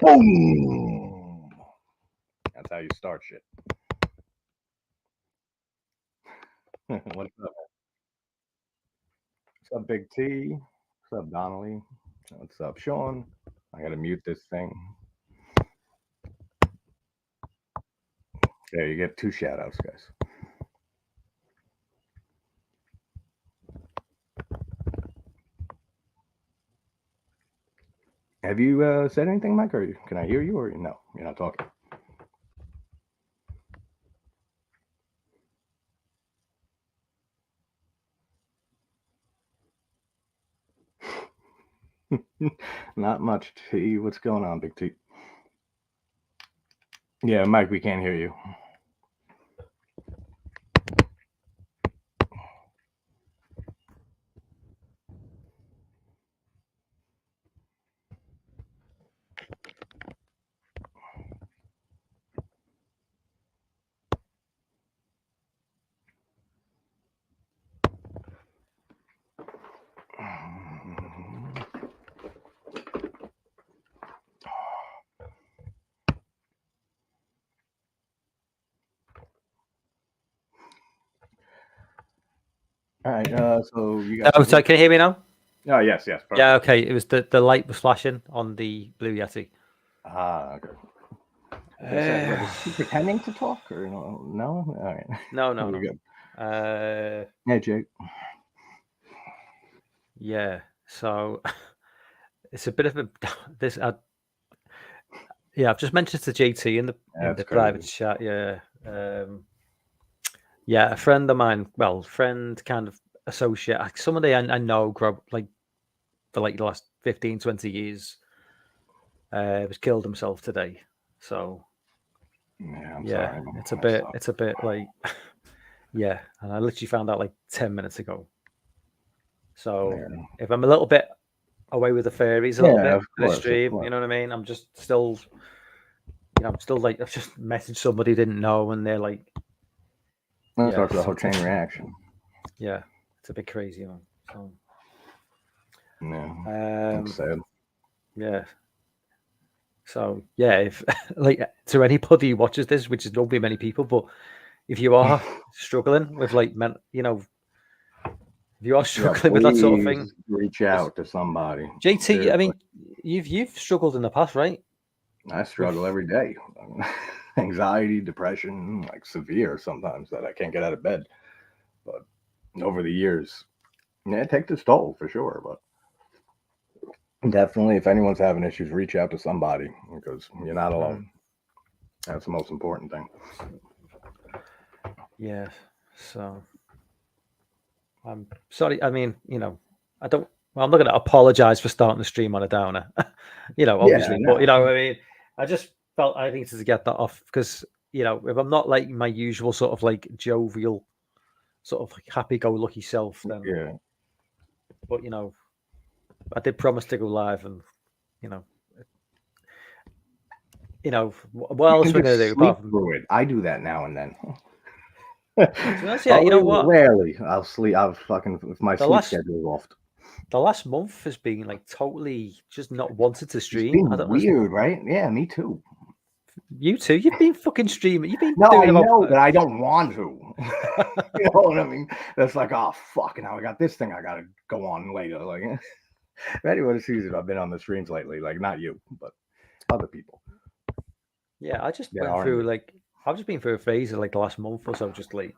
Boom. That's how you start shit. What's up? What's up, Big T? What's up, Donnelly? What's up, Sean? I gotta mute this thing. There, you get 2 shout outs, guys. Have you said anything, Mike? Or can I hear you? Or no, you're not talking. Not much, T. What's going on, Big T? Yeah, Mike, we can't hear you. All right, so you got. Oh, so can you hear me now? Oh, yes. Perfect. Yeah, okay. It was the light was flashing on the Blue Yeti. Ah, okay. Is he pretending to talk or no? No. All right. No. Good. Hey, Jake. Yeah. So it's a bit of a this. Yeah, I've just mentioned to JT in the private chat. Yeah. Yeah, a friend of mine. Well, friend, kind of associate. Somebody I know, like for like the last 15, 20 years. Was killed himself today. So. Yeah, I'm yeah, sorry. It's a bit like, yeah, and I literally found out like 10 minutes ago. So if I'm a little bit away with the fairies a little bit in the stream, you know what I mean? I'm just still, I'm still like, I've just messaged somebody didn't know, and they're like, yeah, starts the whole chain reaction. Yeah, it's a bit crazy, man. So, yeah, that's sad. Yeah. So yeah, if like to anybody who watches this, which is not be many people, but if you are struggling with like if you are struggling with that sort of thing, reach out to somebody. JT, seriously. I mean, you've struggled in the past, right? I struggle every day. Anxiety, depression, like severe sometimes that I can't get out of bed. But over the years, yeah, it takes its toll for sure. But definitely, if anyone's having issues, reach out to somebody because you're not alone. That's the most important thing. Yeah. So I'm sorry. I mean, I don't. Well, I'm not going to apologize for starting the stream on a downer, obviously. Yeah, but I mean, I just felt I needed to get that off because if I'm not like my usual sort of like jovial, sort of like happy-go-lucky self, then yeah. But I did promise to go live, and what else we're going to do? Apart from through it, I do that now and then. Yeah, you know what? Rarely, I'll sleep. I'll fucking if my sleep schedule is off. The last month has been like totally just not wanted to stream. It's been weird, right? Yeah, me too. You too. You've been fucking streaming. You've been doing I know, but I don't want to. You know what I mean? That's like, oh fuck! Now I got this thing I gotta go on later. Like, if anyone sees it, I've been on the streams lately. Like, not you, but other people. Yeah, I just went through like I've just been through a phase of like the last month or so, just like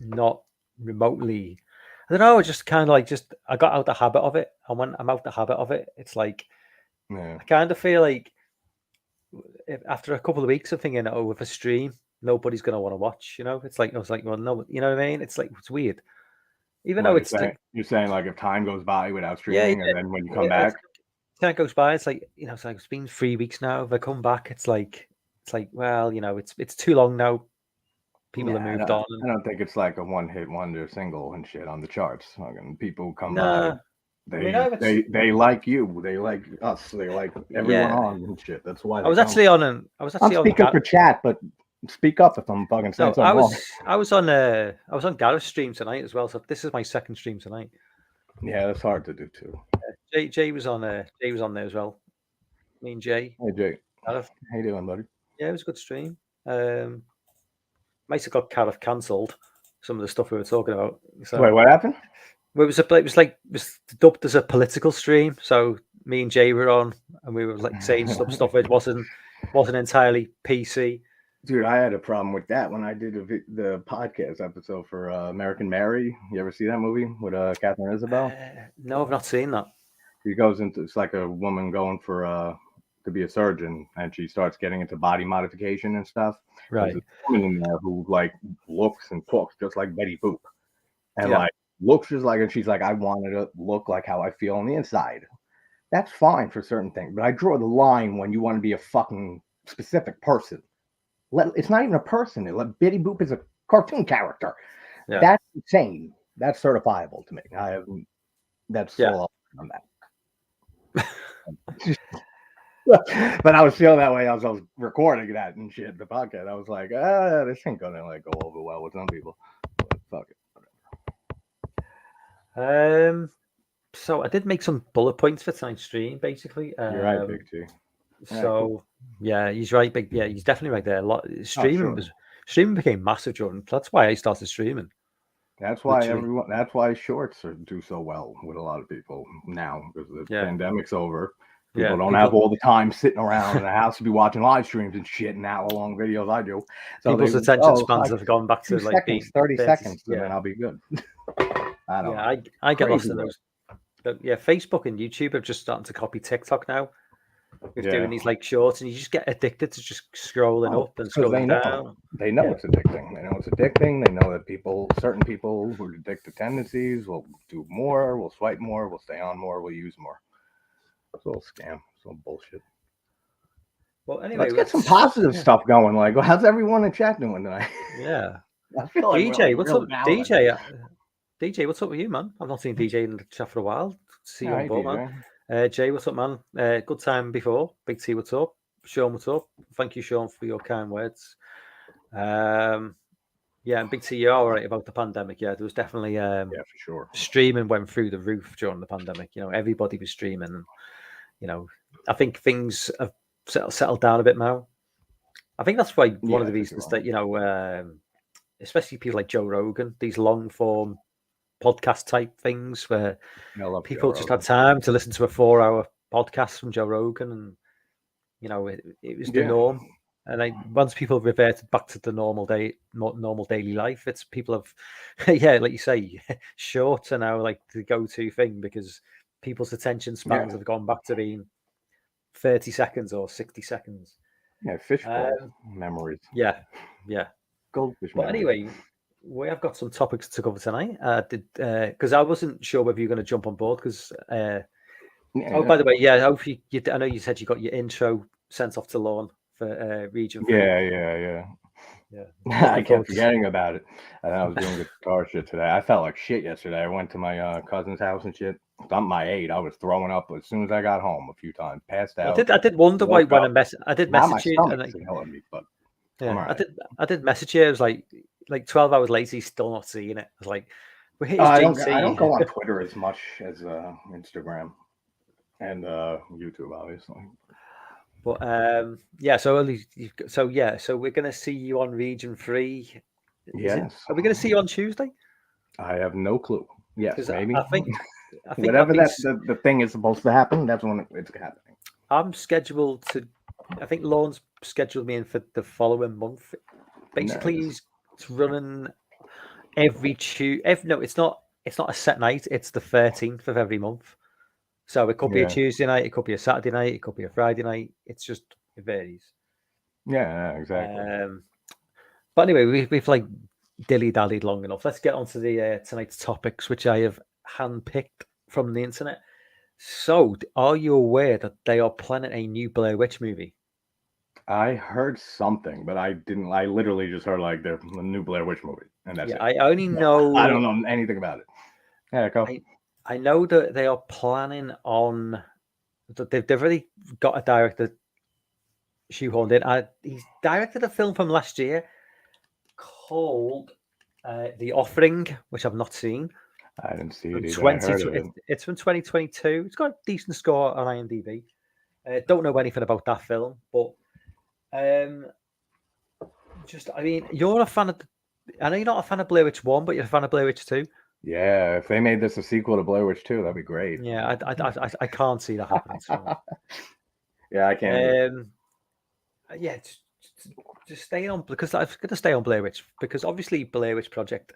not remotely. I don't know. Just kind of like I got out the habit of it, and when I'm out the habit of it, it's like I kind of feel like after a couple of weeks of thinking, oh, with a stream, nobody's gonna want to watch. It's like I was like, well, no, you know what I mean? It's like it's weird. Even though it's you're saying like if time goes by without streaming, and then when you come back, time goes by. It's like it's like it's been 3 weeks now. If I come back, it's like well, it's too long now. People have moved on. I don't think it's like a one-hit wonder single and shit on the charts. People come by. They like you. They like us. They like everyone on and shit. That's why. I was actually on speaking for chat, but speak up if I'm fucking saying something wrong. I was on Gareth's stream tonight as well. So this is my second stream tonight. Yeah, that's hard to do too. Jay was on there. Jay was on there as well. Me and Jay. Hey, Jay. Cardiff. How you doing, buddy? Yeah, it was a good stream. Might have got Cardiff cancelled. Some of the stuff we were talking about. So, wait, what happened? It was dubbed as a political stream. So me and Jay were on, and we were like saying stuff which wasn't entirely PC. Dude, I had a problem with that when I did the podcast episode for American Mary. You ever see that movie with Catherine Isabel? No, I've not seen that. She goes into, it's like a woman going for to be a surgeon, and she starts getting into body modification and stuff. Right. There's a woman in there who like looks and talks just like Betty Boop, and like looks just like, and she's like, I wanted to look like how I feel on the inside. That's fine for certain things, but I draw the line when you want to be a fucking specific person. It's not even a person. Betty Boop is a cartoon character. Yeah. That's insane. That's certifiable to me. That's all on that. But I was feeling that way as I was recording that and shit, the podcast. I was like, this ain't gonna like go over well with some people. But fuck it. So I did make some bullet points for tonight's stream, basically. You're right, Big T. So yeah, he's right. Big, yeah, he's definitely right there. Streaming became massive, Jordan. That's why I started streaming. That's why That's why shorts do so well with a lot of people now, because the pandemic's over. People don't have all the time sitting around in the house to be watching live streams and shit and hour-long videos I do. So people's attention spans have gone back to like 30 seconds, and then I'll be good. I don't know. I get lost in those. But yeah, Facebook and YouTube are just starting to copy TikTok now. With doing these like shorts, and you just get addicted to just scrolling up and scrolling down. They know it's addicting. They know it's addicting. They know that certain people who are addicted tendencies will do more, will swipe more, will stay on more, will use more. It's a little scam. It's all bullshit. Well, anyway, let's get some positive stuff going. Like, how's everyone in chat doing tonight? Yeah. I feel like DJ, what's up? DJ, what's up with you, man? I've not seen DJ in the chat for a while. See you on board, man. Jay, what's up, man? Good time before. Big T, what's up? Sean, what's up? Thank you, Sean, for your kind words. And Big T, you're all right about the pandemic. Yeah, there was definitely for sure. Streaming went through the roof during the pandemic. You know, everybody was streaming, and you know, I think things have settled down a bit now. I think that's why one of the reasons that, you know, especially people like Joe Rogan, these long form podcast type things where people just had time to listen to a 4-hour podcast from Joe Rogan, and you know, it was the norm. And once people reverted back to the normal daily life, it's people have, like you say, shorts are now like the go-to thing because people's attention spans have gone back to being 30 seconds or 60 seconds. Yeah, fishbowl memories. Yeah. Goldfish. But anyway, we have got some topics to cover tonight. Because I wasn't sure whether you're going to jump on board. Because by the way, I hope I know you said you got your intro sent off to Lorne for Region 3. Yeah. I kept forgetting about it. And I was doing guitar shit today. I felt like shit yesterday. I went to my cousin's house and shit. I'm my 8. I was throwing up as soon as I got home a few times. Passed out. I did wonder why when I did message you. I did message you. It was like 12 hours later, he's still not seeing it. I was like, I don't go on Twitter as much as Instagram and YouTube, obviously. But so we're gonna see you on Region 3. Yes. Are we gonna see you on Tuesday? I have no clue. Yes, maybe. I think whatever the thing is supposed to happen, that's when it's happening. I'm scheduled to. I think Lorne's scheduled me in for the following month. Basically, he's running every Tuesday. No, it's not a set night. It's the 13th of every month. So it could be a Tuesday night, it could be a Saturday night, it could be a Friday night. It varies. Yeah, exactly. But anyway, we've like dilly-dallied long enough. Let's get on to the tonight's topics, which I have handpicked from the internet. So, are you aware that they are planning a new Blair Witch movie? I heard something, but I didn't. I literally just heard like the new Blair Witch movie, and that's it. I only know. I don't know anything about it. Yeah, go. I know that they are planning on. They've already got a director shoehorned in. He's directed a film from last year called The Offering, which I've not seen. I didn't see it. It's from 2022. It's got a decent score on IMDb. Don't know anything about that film, but um, I mean, you're a fan of. I know you're not a fan of Blair Witch 1, but you're a fan of Blair Witch 2. Yeah, if they made this a sequel to Blair Witch 2, that'd be great. Yeah, I can't see that happening. So. Yeah, I can't. Yeah, just stay on, because I'm going to stay on Blair Witch, because obviously Blair Witch Project,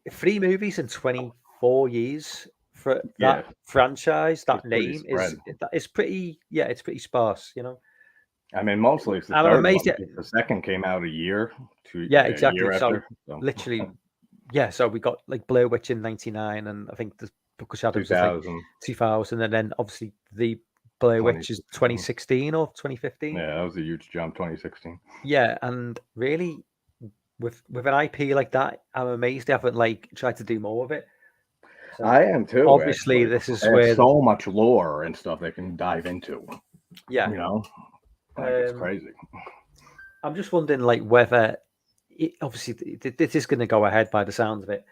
3 movies in 24 years for that franchise, that name is pretty. Yeah, it's pretty sparse. I mean, mostly it's the I'm third amazed one. The second came out a year exactly. after. So literally, so we got like Blair Witch in 99, and I think the Book of Shadows 2000. is like 2000, and then obviously the Blair Witch is 2016 or 2015. Yeah, that was a huge jump, 2016. Yeah, and really, with an IP like that, I'm amazed they haven't like tried to do more of it. So I am too. Obviously, this is where so much lore and stuff they can dive into. Yeah, it's crazy. I'm just wondering, like, whether obviously this is going to go ahead by the sounds of it.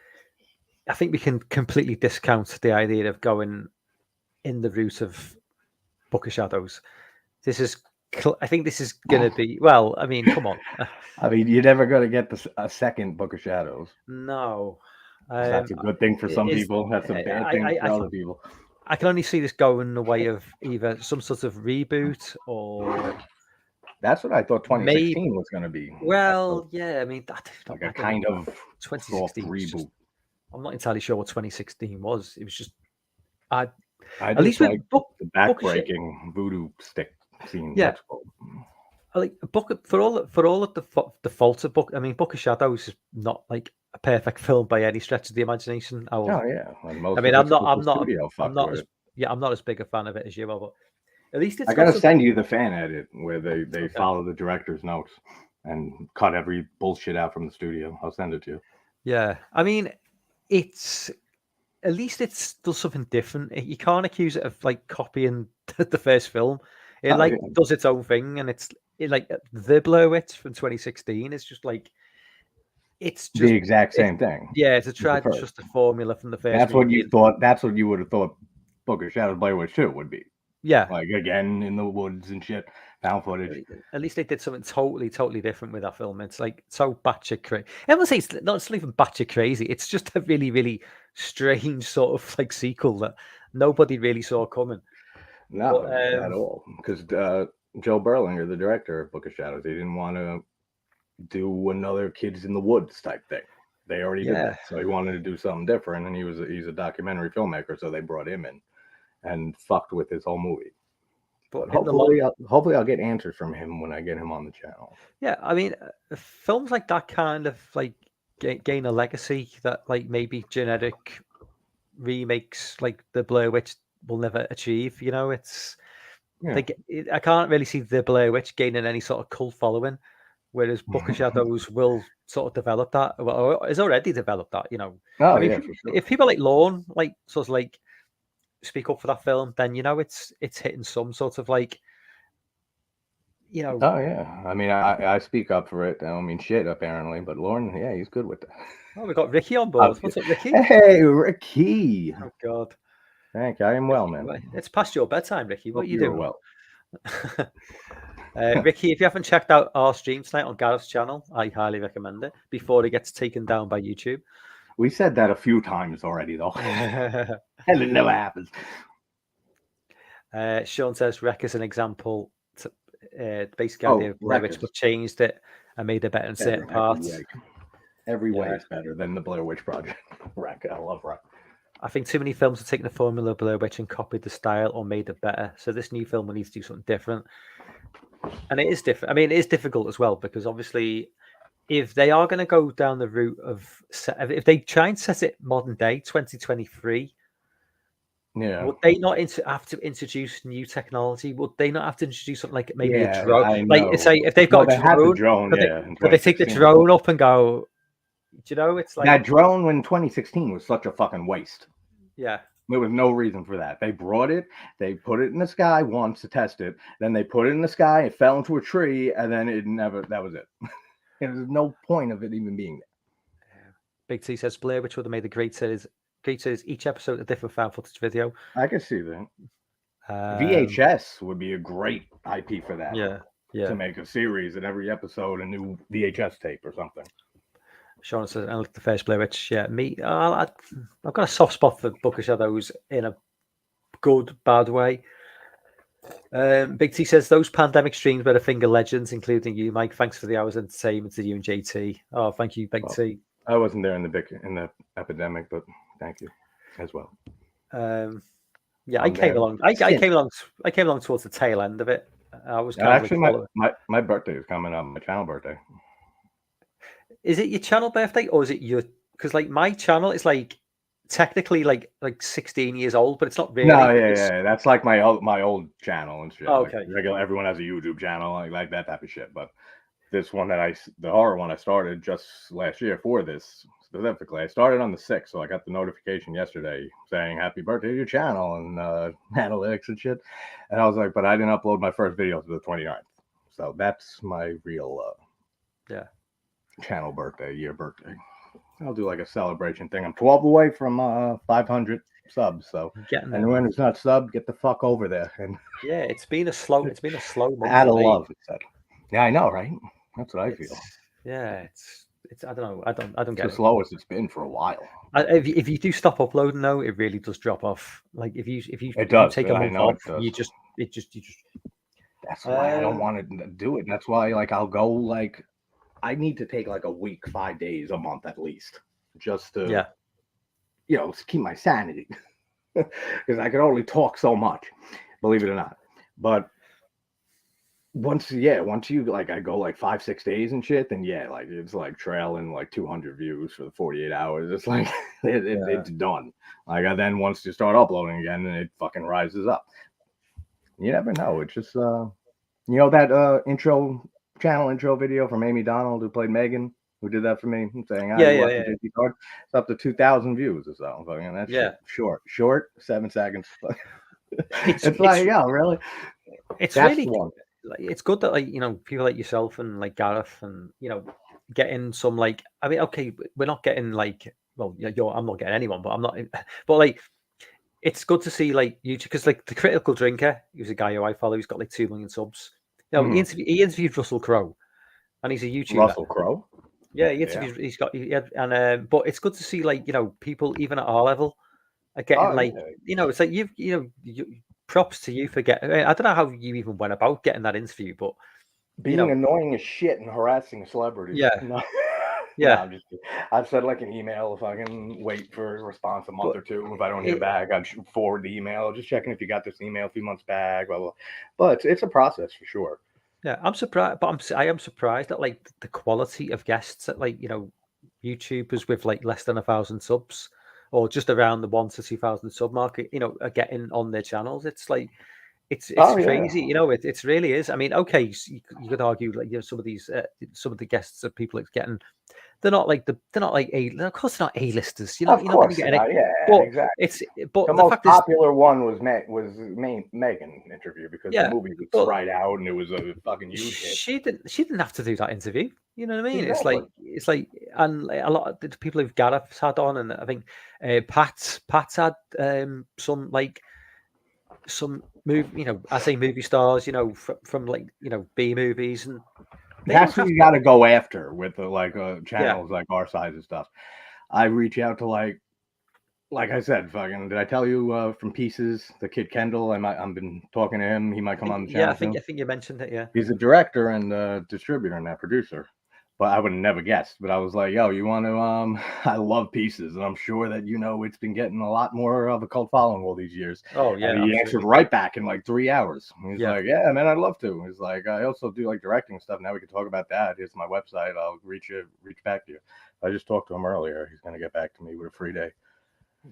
I think we can completely discount the idea of going in the route of Book of Shadows. I think this is going to be. Well, I mean, come on. I mean, you're never going to get a second Book of Shadows. No. That's a good thing for some people. That's a bad thing for other people. I can only see this going the way of either some sort of reboot or. That's what I thought 2016 was going to be. Well, yeah, I mean, that like a kind of 2016 reboot. I'm not entirely sure what 2016 was. It was just, at least like the backbreaking voodoo stick scene. Yeah, like for all of the faults of Book. I mean, Book of Shadows is not like a perfect film by any stretch of the imagination. Oh yeah, I mean, I'm not as big a fan of it as you are, but at least it's. I gotta send you the fan edit where they follow the director's notes and cut every bullshit out from the studio. I'll send it to you. Yeah, I mean, at least it does something different. You can't accuse it of like copying the first film. It does its own thing, and it's like the Blair Witch from 2016. It's just like it's just the exact same thing. Yeah, it's tried and trusted formula from the first. That's what you thought. That's what you would have thought Book of Shadows Blair Witch 2 would be. Yeah, like again in the woods and shit, found footage. At least they did something totally different with that film. It's like so batshit crazy. I would say it's not even batshit crazy. It's just a really, really strange sort of like sequel that nobody really saw coming. No, at all. Because Joe Berlinger, the director of Book of Shadows, he didn't want to do another Kids in the Woods type thing. They already did that, so he wanted to do something different. And he's a documentary filmmaker, so they brought him in and fucked with his whole movie. But hopefully I'll get answers from him when I get him on the channel. Yeah, I mean, films like that kind of like gain a legacy that like maybe generic remakes like the Blair Witch will never achieve. It's I can't really see the Blair Witch gaining any sort of cult following, whereas Book of Shadows will sort of develop that. Well, it's already developed that. I mean, for sure. If people like Lorne, like sort of like speak up for that film, then it's hitting some sort of like Oh yeah, I mean I speak up for it. I don't mean shit apparently, but Lorne, yeah, he's good with that. Oh, we got Ricky on board. What's up, Ricky? Hey, Ricky. Oh God. Thank you. I am well, man. It's past your bedtime, Ricky. What are you doing? Well. Ricky, if you haven't checked out our stream tonight on Gareth's channel, I highly recommend it before it gets taken down by YouTube. We said that a few times already, though. And it never happens. Sean says, Wreck is an example. The basic idea of Blair Witch, but changed it and made it better in certain parts. Every way is better than the Blair Witch Project. Wreck, I love Wreck. I think too many films have taken the formula of Blair Witch and copied the style or made it better. So this new film will need to do something different. And it is different. I mean, it is difficult as well, because obviously if they are going to go down the route of, if they try and set it modern day, 2023, would they not have to introduce new technology? Would they not have to introduce something like maybe a drone? Like, say, if they've got a drone, but they take the drone up and go, it's like that drone in 2016 was such a fucking waste. Yeah. There was no reason for that. They brought it, they put it in the sky once to test it, then they put it in the sky, it fell into a tree, and then that was it. There was no point of it even being there. Big T says Blair Witch would have made a great series. Each episode a different found footage video. I can see that. VHS would be a great IP for that. Yeah, yeah. To make a series and every episode a new VHS tape or something. Sean says, "I like the first Blair Witch." Yeah, me. I've got a soft spot for Book of Shadows in a good, bad way. Big T says those pandemic streams were the finger legends, including you, Mike. Thanks for the hours of entertainment to you and JT. Oh, thank you, Big T. I wasn't there in the epidemic, but thank you as well. Yeah, I came along. I came along towards the tail end of it. I was actually my birthday is coming up. My channel birthday. Is it your channel birthday or is it your? Because like my channel is like technically like 16 years old, but it's not really. No, yeah. That's like my old channel and shit. Oh, okay. Like everyone has a YouTube channel, like that type of shit. But this one the horror one I started just last year for this specifically. I started on the 6th, so I got the notification yesterday saying happy birthday to your channel and analytics and shit. And I was like, but I didn't upload my first video to the 29th. So that's my real channel year birthday. I'll do like a celebration thing. I'm 12 away from 500 subs, so anyone who's not subbed, get the fuck over there. And yeah, it's been a slow month. Out of love, it said. Yeah, I know, right? That's what I feel. Yeah, it's. I don't know. I don't get the slowest it's been for a while. If you do stop uploading though, it really does drop off. Like if you take a month off, you just. That's why I don't want to do it. That's why I'll go I need to take a week, 5 days, a month at least, just to keep my sanity, because I could only talk so much, believe it or not. But once you I go 5-6 days and shit, then it's trailing 200 views for the 48 hours. It's it's done. Then once you start uploading again, then it fucking rises up. You never know. It's just that channel intro video from Amy Donald, who played Megan, who did that for me, saying, it's up to 2,000 views or so. And that's short, 7 seconds. It's really? It's that's really one. It's good that people like yourself and Gareth and getting some I mean, okay, we're not getting I'm not getting anyone, but I'm not, but it's good to see YouTube, because the Critical Drinker, who's a guy who I follow, he's got 2 million subs. No, he interviewed Russell Crowe, and he's a YouTuber. Russell Crowe? Yeah, he interviewed. Yeah. But it's good to see people even at our level are getting it's props to you for getting. I don't know how you even went about getting that interview, but being annoying as shit and harassing celebrities. Yeah. Yeah, no, I've said an email if I can wait for a response a month or two. If I don't hear back, I'd forward the email, just checking if you got this email a few months back, blah, blah. But it's a process for sure. Yeah, I'm surprised, but I am surprised at the quality of guests at YouTubers with less than 1,000 subs, or just around the 1,000 to 2,000 sub market, are getting on their channels. It's it's crazy, it really is. I mean, okay, you could argue some of these some of the guests that people are getting, they're not of course they're not A-listers, of course not not. Exactly. But the most popular one was Megan interview, because the movie was right out and it was a fucking huge hit. She didn't have to do that interview. You know what I mean? Exactly. It's and a lot of the people who've Gareth's had on, and I think Pat's had some I say movie stars, from B movies, and that's what you got to go after with channels like our size and stuff. I reach out to like I said, fucking, did I tell you from Pieces, the kid Kendall? I've been talking to him. He might come on the channel. Yeah, I think you mentioned it. Yeah, he's a director and distributor and that producer. But I would have never guessed. But I was like, yo, you want to, I love Pieces. And I'm sure that, it's been getting a lot more of a cult following all these years. Oh, yeah. And he answered right back in 3 hours. He's like, yeah, man, I'd love to. He's like, I also do directing stuff. Now we can talk about that. Here's my website. I'll reach back to you. I just talked to him earlier. He's going to get back to me with a free day.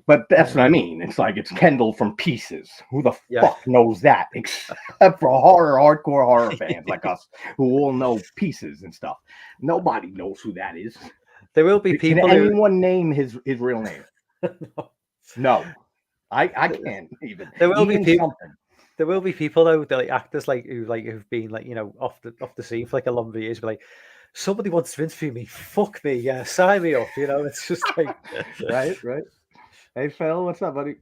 But that's what I mean. It's it's Kendall from Pieces. Who the fuck knows that? Except for hardcore horror fans like us, who all know Pieces and stuff. Nobody knows who that is. There will be people. Can anyone name his real name? No. I can't even. There will be people. There will be people though, actors who've been off the scene for a number of years, but somebody wants to interview me. Fuck me, yeah, sign me up. It's just right. Hey Phil, what's up, buddy?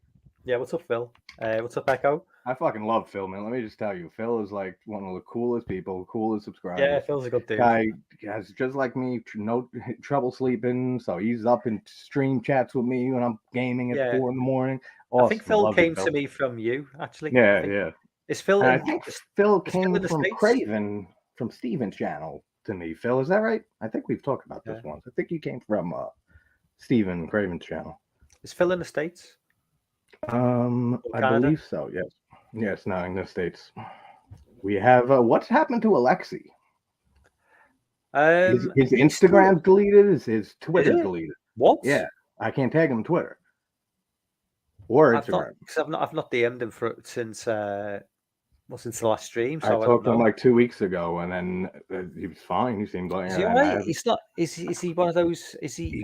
Yeah, what's up, Phil? What's up, Echo? I fucking love Phil, man. Let me just tell you, Phil is like one of the coolest people, coolest Yeah, subscribers. Phil's a good dude. Guy has just like me, no trouble sleeping, so he's up in stream chats with me when I'm gaming at 4 a.m. Awesome. I think Phil love came you, Phil. to me from you, actually. Yeah, yeah. Is Phil? And I think Phil is came Phil in the from States? Craven, from Steven's channel to me. Phil, is that right? I think we've talked about this once. I think he came from Steven Craven's channel. Is Phil in the States? I believe so. Yes, yes. Now in the States, we have what's happened to Alexi? His Instagram deleted. His Twitter deleted. What? Yeah, I can't tag him on Twitter or Instagram. I've not DM'd him since the last stream. So I talked to him like 2 weeks ago, and then he was fine. He seemed like. Is he alright? He's not. Is he one of those? Is he?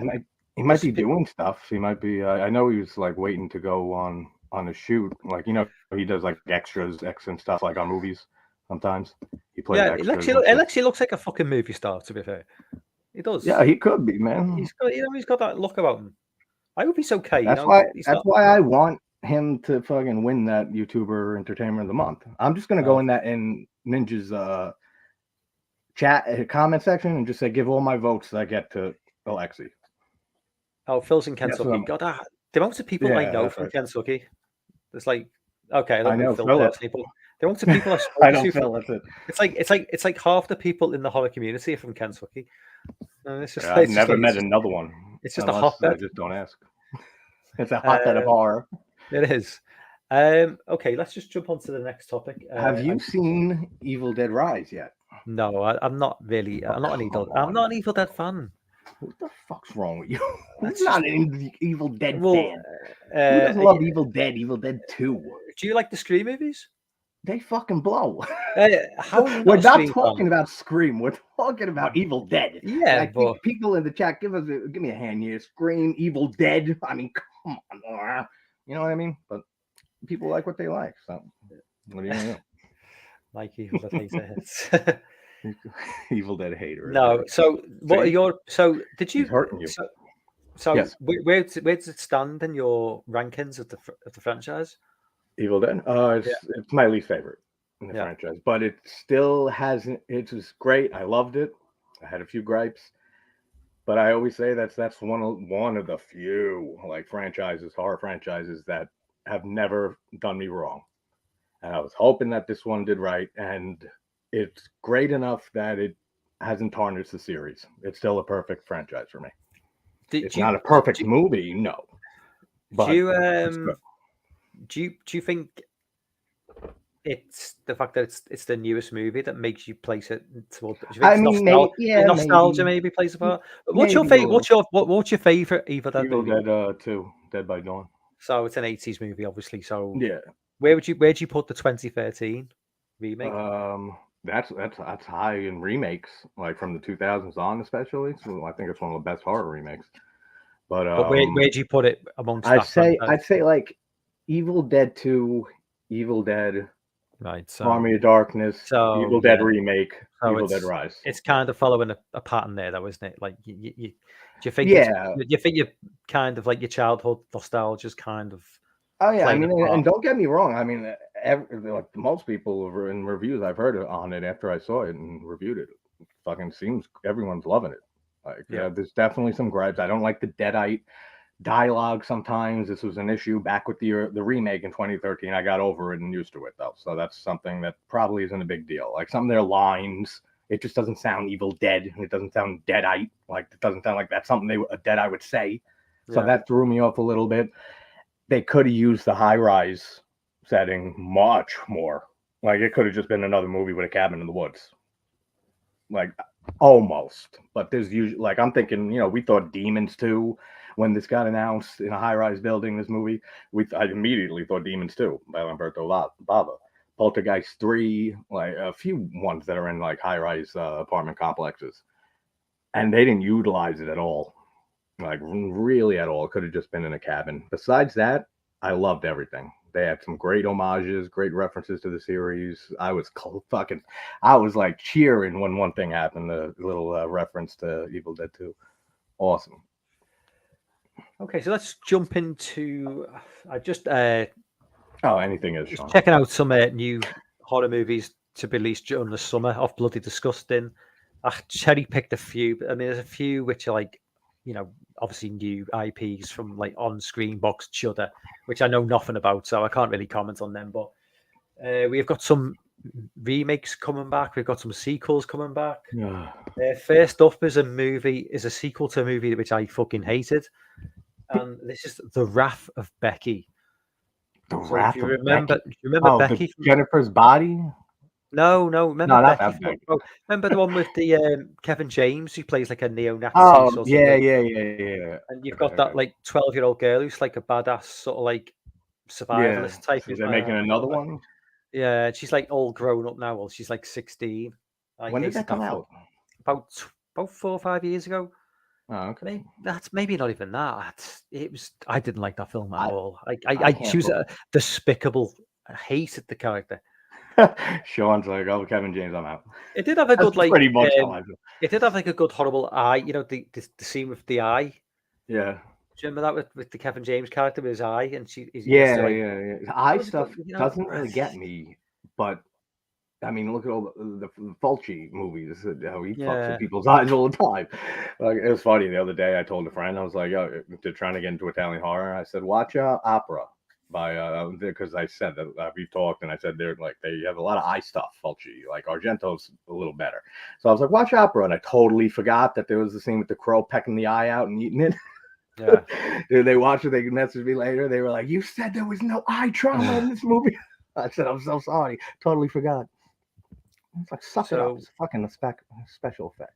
He might be doing stuff. He might be. I know he was like waiting to go on a shoot. Like he does like extras and stuff like on movies. Sometimes he plays. Yeah, Alexi looks like a fucking movie star. To be fair, he does. Yeah, he could be, man. He's got that look about him. I hope he's okay. That's why I want him to fucking win that YouTuber Entertainer of the Month. I'm just gonna go in Ninja's chat comment section and just say give all my votes that I get to Alexi. Oh, Phil's in Kentucky. God, the amount of people I know from Kentucky. There's like, okay, I don't know Phil personally, the amount of people I spoke to. Phil, that's it. It's like half the people in the horror community are from Kentucky. And it's just, I've never met another one. It's just a hotbed. I just don't ask. It's a hotbed of horror. It is. Okay, let's just jump on to the next topic. Have you seen Evil Dead Rise yet? No, I'm not really. I'm not an Evil Dead fan. What the fuck's wrong with you? Who's not an Evil Dead fan? Who doesn't love Evil Dead? Evil Dead 2. Do you like the Scream movies? They fucking blow. We're not talking about Scream. We're talking about Evil Dead. Yeah, I think people in the chat give me a hand here. Scream, Evil Dead. I mean, come on, you know what I mean? But people like what they like. So what do you know? Like Evil Dead haters. Evil Dead hater. No. So what are your? So did you? He's hurting you. So yes. where does it stand in your rankings of the franchise? Evil Dead. It's my least favorite in the franchise, but it still hasn't. It was great. I loved it. I had a few gripes, but I always say that's one of the few like horror franchises that have never done me wrong. And I was hoping that this one did right, and it's great enough that it hasn't tarnished the series. It's still a perfect franchise for me. It's not a perfect movie, no. But do you think it's the fact that it's the newest movie that makes you place it towards? Nostalgia maybe plays a part. What's your favorite? What's your favorite Evil Dead movie? Evil Dead 2, Dead by Dawn. So it's an 80s movie, obviously. So yeah, where'd you put the 2013 remake? That's high in remakes, like from the 2000s on, especially. So I think it's one of the best horror remakes. But where'd you put it amongst? I'd say like Evil Dead 2, Evil Dead, right? So Army of Darkness, Evil Dead remake, Evil Dead Rise. It's kind of following a pattern there, though, isn't it? Like do you think? You think you kind of like your childhood nostalgia is kind of. Oh yeah, I mean, and don't get me wrong. I mean, like most people in reviews I've heard on it after I saw it and reviewed it, fucking seems everyone's loving it. Like, there's definitely some gripes. I don't like the Deadite dialogue sometimes. This was an issue back with the remake in 2013. I got over it and used to it though, so that's something that probably isn't a big deal. Like some of their lines, it just doesn't sound Evil Dead. It doesn't sound Deadite. Like it doesn't sound like that's something a Deadite would say. So that threw me off a little bit. They could have used the high-rise setting much more. Like it could have just been another movie with a cabin in the woods. Like almost. But there's usually like I'm thinking, we thought Demons 2 when this got announced in a high-rise building, this movie. I immediately thought Demons 2 by Lamberto Bava. Poltergeist 3, like a few ones that are in like high-rise apartment complexes. And they didn't utilize it at all. Like really at all. It could have just been in a cabin. Besides that, I loved everything. They had some great homages, great references to the series. I was like cheering when one thing happened, the little reference to Evil Dead 2. Awesome. Okay, so let's jump into. I just Oh, anything is Just Sean. checking out some new horror movies to be released during the summer of Bloody Disgusting. I cherry picked a few, but I mean, there's a few which are like, obviously new IPs from like on screen box Shudder, which I know nothing about, so I can't really comment on them. But we've got some remakes coming back. We've got some sequels coming back. First up is a sequel to a movie which I fucking hated, and this is The Wrath of Becky. So if you remember, Becky? you remember Becky from Jennifer's Body? No, remember not Becky that Becky. remember the one with the Kevin James who plays like a neo-Nazi sort of yeah. And you've got that like 12-year-old girl who's like a badass sort of like survivalist type. So they're making another one? Yeah, she's like all grown up now. Well, she's like 16. When did that come out? About 4 or 5 years ago. Oh, okay. That's maybe not even that. I didn't like that film at all. She was despicable. I hated the character. Sean's like, oh, Kevin James, I'm out. It did have a good, like, pretty much how I feel. It did have like a good horrible eye. The scene with the eye. Yeah. Do you remember that with the Kevin James character with his eye, and yeah. The eye stuff doesn't really get me, but I mean, look at all the Fulci movies, how he fucks with people's eyes all the time. Like, it was funny the other day. I told a friend, I was like, oh, they're trying to get into Italian horror. I said, watch Opera by because I said that we've talked, and I said they have a lot of eye stuff. Fulci, like Argento's a little better. So I was like, watch Opera, and I totally forgot that there was the scene with the crow pecking the eye out and eating it. Yeah. Dude, they watched it. They messaged me later. They were like, you said there was no eye trauma in this movie. I said, I'm so sorry. Totally forgot. It's like, suck it up. It's fucking a special effect.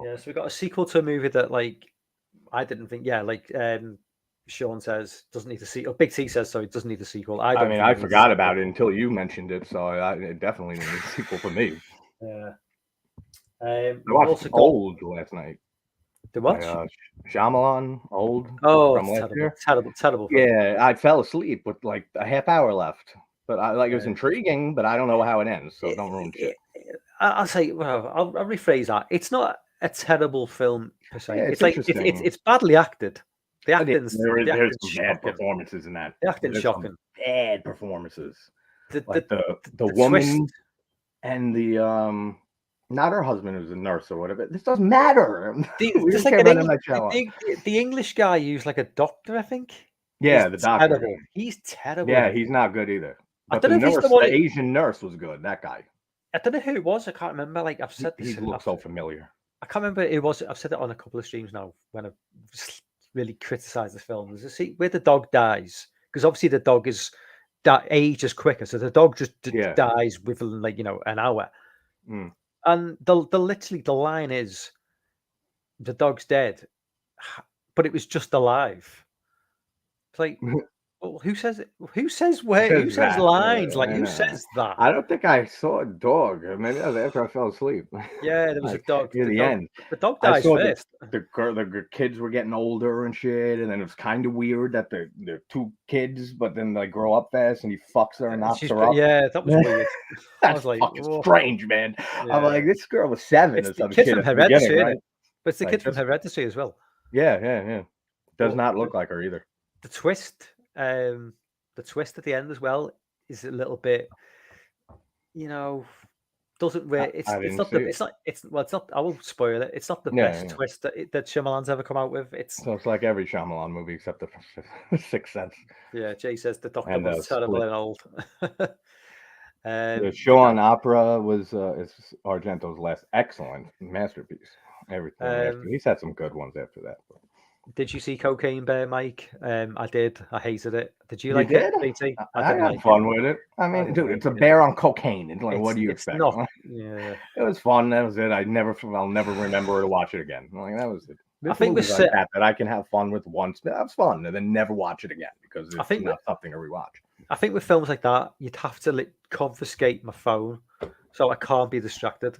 Yeah, so we got a sequel to a movie that, like, I didn't think, Sean says doesn't need a sequel. Big T says, sorry, doesn't need a sequel. I forgot about it until you mentioned it, so it definitely needs a sequel for me. Yeah. I watched Old last night. The what? Shyamalan, Old. Oh, it's terrible. Yeah, I fell asleep with like a half hour left. But it was intriguing, but I don't know how it ends, so don't ruin shit. I'll say, well, I'll rephrase that. It's not a terrible film per se. Yeah, it's like it's badly acted. The acting's there's some bad performances in that. The acting's shocking. Bad performances. The woman twist. And the not her husband who's a nurse or whatever. This doesn't matter. The English guy who's like a doctor, I think. Yeah, the doctor. Terrible. He's terrible. Yeah, he's not good either. But the Asian nurse was good. That guy. I don't know who it was. I can't remember. Like I've said this. He looks so familiar. I can't remember who it was. I've said it on a couple of streams now when I've really criticised the film. There's a scene where the dog dies because obviously the dog ages quicker, so the dog just dies within an hour. Mm. And the line is, the dog's dead, but it was just alive. It's like, well, who says it? Who says lines? Like, who says that? I don't think I saw a dog. Maybe that was after I fell asleep. Yeah, there was a dog. Near the end. The dog dies first. The kids were getting older and shit, and then it was kind of weird that they're two kids, but then they grow up fast, and he fucks her and knocks her up. Yeah, that was weird. That's fucking strange, man. Yeah. I'm like, this girl was 7 or something. Kid from Hereditary, right? But it's the kid from Hereditary as well. Yeah. Does not look like her either. The twist at the end as well is a little bit, doesn't really. It's not. I won't spoil it. It's not the best twist that Shyamalan's ever come out with. So it's like every Shyamalan movie except the Sixth Sense. Yeah, Jay says the Doctor was terrible and old. The show on Opera was is Argento's last excellent masterpiece. Everything. He's had some good ones after that. But. Did you see Cocaine Bear, Mike? I did. I hated it. Did you like it, BT? I had fun with it. I mean, dude, it's a bear on cocaine. It's like, what do you expect? Yeah, it was fun. That was it. I'll never remember to watch it again. Like that was it. I think with like that I can have fun with once. That was fun, and then never watch it again because it's not something to rewatch. I think with films like that, you'd have to confiscate my phone so I can't be distracted.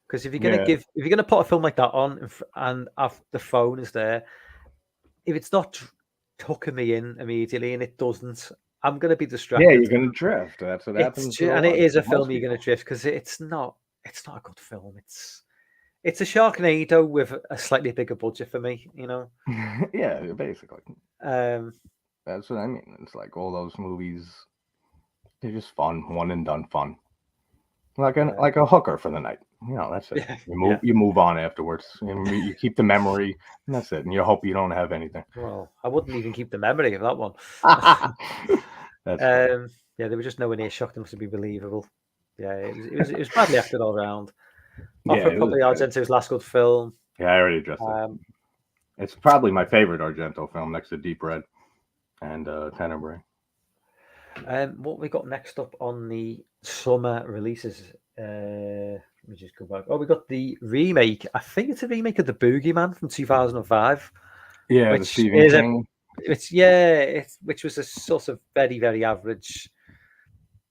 Because if you're gonna put a film like that on and the phone is there, if it's not hooking me in immediately and it doesn't, I'm gonna be distracted. Yeah, you're gonna drift. That's what happens. And it is a film you're gonna drift because it's not a good film. It's a Sharknado with a slightly bigger budget for me, Yeah, basically. That's what I mean. It's like all those movies They're just fun, one and done fun. Like a hooker for the night. That's it. You move on afterwards. You keep the memory, and that's it. And you hope you don't have anything. Well, I wouldn't even keep the memory of that one. Yeah, they were just nowhere near shocked enough to be believable. Yeah, it was badly acted all around. Probably Argento's last good film. Yeah, I already addressed it. It's probably my favorite Argento film next to Deep Red and Tenebrae. What we got next up on the summer releases? Let me just go back. We got the remake. I think it's a remake of The Boogeyman from 2005. Yeah, the Stephen King. Which was a sort of very, very average,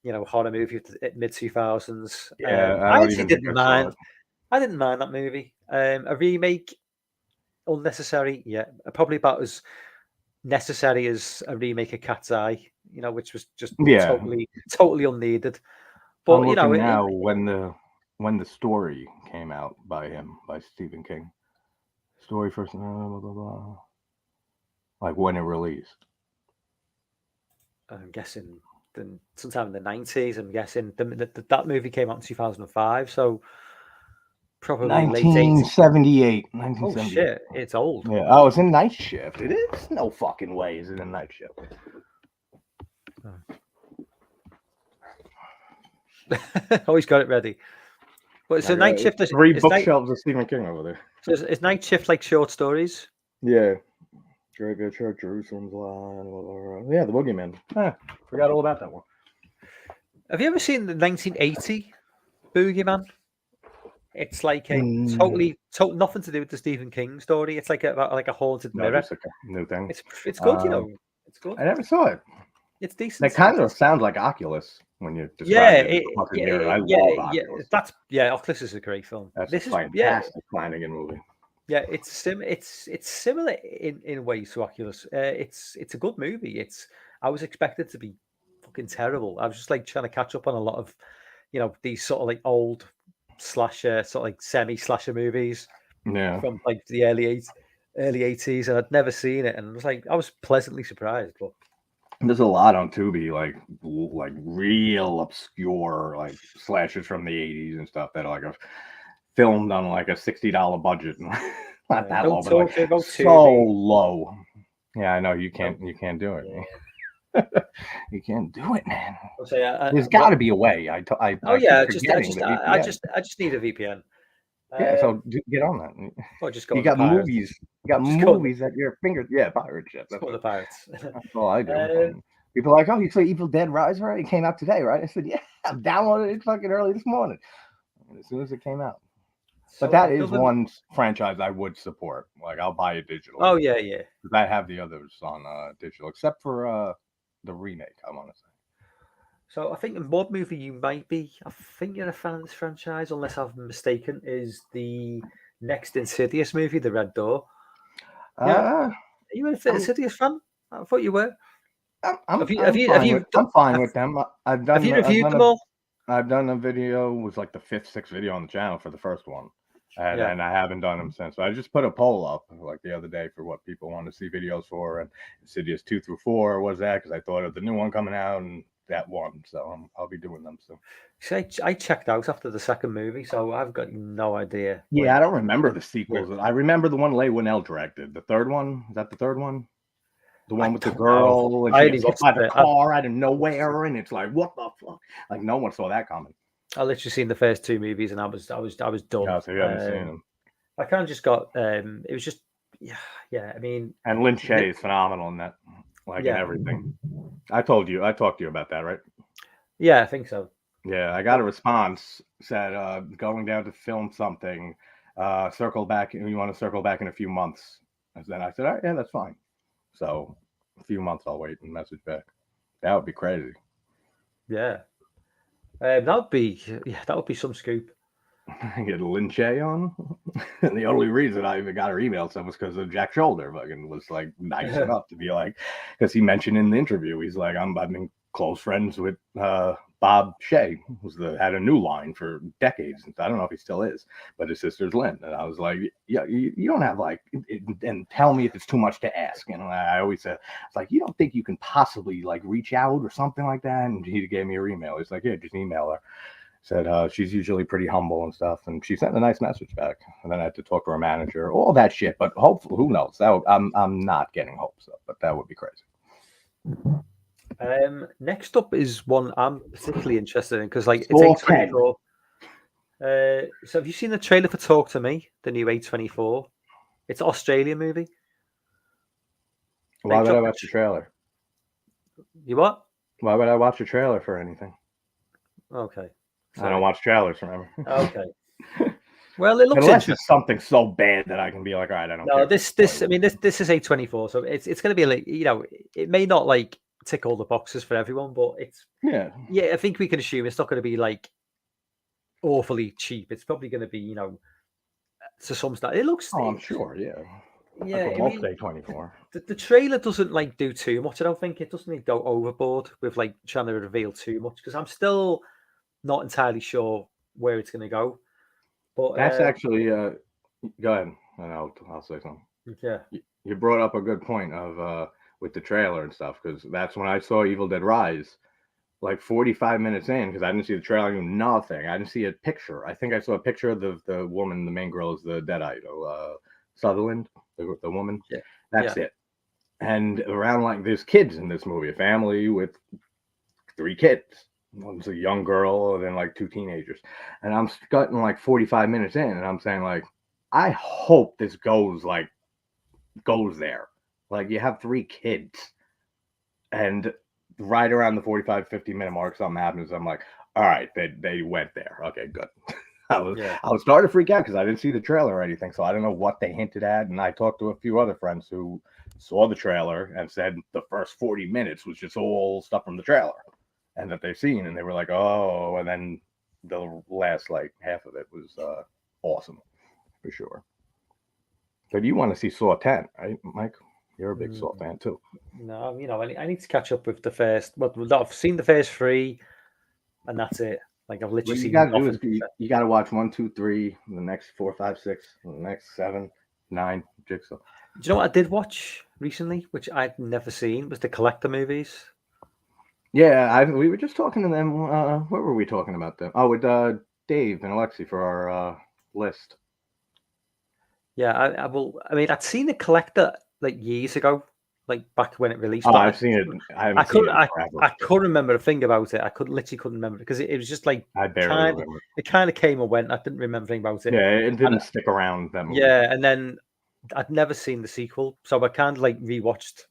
horror movie at mid 2000s. Yeah, I actually didn't mind. I didn't mind that movie. A remake, unnecessary. Yeah, probably about as necessary as a remake of Cat's Eye. Which was just totally unneeded. But I'm looking now when the story came out by Stephen King. Story first, blah, blah, blah. Like when it released. I'm guessing sometime in the 90s. I'm guessing that movie came out in 2005, so probably 1978. 1978. Oh shit, it's old. Yeah. Oh, it's in Night Shift. It is? No fucking way is it in Night Shift. Always got it ready. But it's a Night Shift. 3 bookshelves of Stephen King over there. So is Night Shift like short stories? Yeah. Graveyard Church, Jerusalem's Line. Yeah, The Boogeyman. Forgot all about that one. Have you ever seen the 1980 Boogeyman? It's like a totally nothing to do with the Stephen King story. It's like a haunted mirror. It's like a new thing. It's good, It's good. I never saw it. It's decent. It kind of sounds like Oculus when you describe it. I love Oculus. Oculus is a great film. This is a fantastic Flanagan movie. Yeah, it's similar in ways to Oculus. It's a good movie. I was expected to be fucking terrible. I was just like trying to catch up on a lot of, these sort of like old slasher, sort of like semi-slasher movies. Yeah. From like the early 80s, and I'd never seen it, and I was pleasantly surprised. But there's a lot on Tubi, like real obscure like slashers from the 80s and stuff that are like filmed on like a $60 budget. Not that low, but like so low. Yeah, I know you can't do it. Yeah. You can't do it, man. There's got to be a way. I just need a VPN. Yeah, so get on that. Or just go. You got movies. You got movies at your fingers. Yeah, pirate shit. That's the pirates. That's all I do. People are like, oh, you say Evil Dead Rise already? It came out today, right? I said, yeah, I downloaded it fucking early this morning. As soon as it came out. But that is one franchise I would support. Like, I'll buy it digitally. Oh, yeah. Because I have the others on digital, except for the remake, I want to say. So I think one movie you might be, I think you're a fan of this franchise, unless I'm mistaken, is the next Insidious movie, The Red Door. Yeah. Are you an Insidious fan? I thought you were. I'm fine with them. Have you reviewed them all? I've done a video. It was like the 5th, 6th video on the channel for the first one. And I haven't done them since. But I just put a poll up like the other day for what people want to see videos for. And Insidious 2 through 4 was that because I thought of the new one coming out and that one. So I'll be doing them soon. See, I checked out after the second movie, so I've got no idea. Yeah, I don't remember the sequels. I remember the one Leigh Whannell directed. The third one? Is that the third one? The one with the girl and she gets hit by the car out of nowhere, and it's like, what the fuck? Like no one saw that coming. I literally seen the first 2 movies, and I was done. Yeah, so you haven't seen them. I kind of just got. It was just, yeah. I mean, and Lin Shaye is phenomenal in that, in everything. I talked to you about that, right? Yeah, I think so. Yeah, I got a response said going down to film something. Circle back. You want to circle back in a few months? And then I said, all right, yeah, that's fine. So a few months I'll wait and message back. That would be crazy. Yeah. That would be some scoop. Get Lin Shaye on. And the only reason I even got her email stuff was because of Jack Shoulder fucking was like nice enough to be like, because he mentioned in the interview, he's like, I've been close friends with Bob Bob Shea had a new line for decades. I don't know if he still is, but his sister's Lynn. And I was like, yeah, you don't have like, and tell me if it's too much to ask. And I always said, it's like, you don't think you can possibly like reach out or something like that? And he gave me her email. He's like, yeah, just email her. Said she's usually pretty humble and stuff, and she sent a nice message back. And then I had to talk to her manager, all that shit. But hopefully, who knows? I'm not getting hopes up, but that would be crazy. Next up is one I'm particularly interested in because, like, it's A24. So have you seen the trailer for Talk to Me, the new A24? It's an Australian movie. Why would I watch the trailer? You what? Why would I watch a trailer for anything? Okay. Sorry. I don't watch trailers, remember? Okay. Well, it looks unless it's something so bad that I can be like, all right, I don't. No, this I mean, this is A24, so it's going to be like, you know, it may not like tick all the boxes for everyone, but it's yeah. I think we can assume it's not going to be like awfully cheap. It's probably going to be, you know, to some extent. It looks. Oh, I'm sure. Yeah. Yeah. I mean, A24. The trailer doesn't like do too much. I don't think it doesn't like, go overboard with like trying to reveal too much because I'm still not entirely sure where it's going to go. But that's actually go ahead, and I'll say something. Yeah, you brought up a good point of with the trailer and stuff because that's when I saw Evil Dead Rise, like 45 minutes in because I didn't see the trailer, I knew nothing. I didn't see a picture. I think I saw a picture of the woman, the main girl is the Deadite, Sutherland, the woman. Yeah, that's it. And around like there's kids in this movie, a family with 3 kids. One's a young girl and then like 2 teenagers. And I'm cutting like 45 minutes in and I'm saying like, I hope this goes there. Like you have 3 kids and right around the 45, 50-minute mark, something happens. I'm like, all right, they went there. Okay, good. I was starting to freak out because I didn't see the trailer or anything. So I don't know what they hinted at. And I talked to a few other friends who saw the trailer and said the first 40 minutes was just all stuff from the trailer. And that they've seen, and they were like, "Oh!" And then the last like half of it was awesome, for sure. But you want to see Saw 10, right, Mike? You're a big Saw fan too. No, you know, I need to catch up with the first. Well, I've seen the first 3, and that's it. Like I've literally seen. You got to watch 1, 2, 3, the next 4, 5, 6, the next 7, 9. Jigsaw. Do you know what I did watch recently, which I'd never seen, was the Collector movies. Yeah, we were just talking to them. What were we talking about them? Oh, with Dave and Alexi for our list. Yeah, I mean, I'd seen the Collector like years ago, like back when it released. Oh, I've seen it. I couldn't remember a thing about it. I literally couldn't remember because it was just like I barely remember. It kind of came and went. I didn't remember anything about it. Yeah, it didn't stick around that movie. Yeah, and then I'd never seen the sequel, so I kind of like rewatched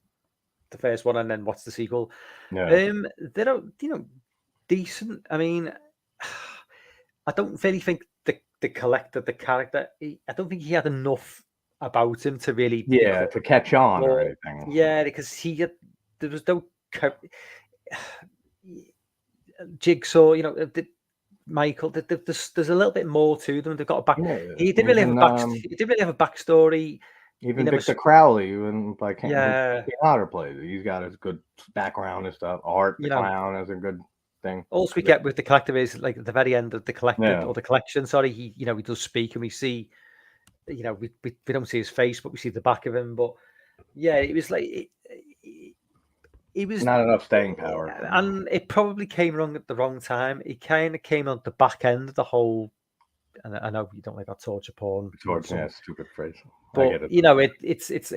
the first one and then watched the sequel. Yeah. They're, you know, decent. I mean, I don't really think the Collector, the character, I don't think he had enough about him to really to catch on or anything. Yeah, because there was no Jigsaw, you know, Michael. There's a little bit more to them. They've got a back. He didn't really have a backstory. Even Victor Crowley, even like Otter plays. He's got his good background and stuff. Art, the clown is a good thing. All we get with the Collector is like at the very end of the Collector or the collection. Sorry, he does speak and we see, you know, we don't see his face, but we see the back of him. But yeah, it was like it was not enough staying power, and it probably came along at the wrong time. It kind of came on the back end of the whole. And I know you don't like that torture porn. Stupid phrase. But you know, it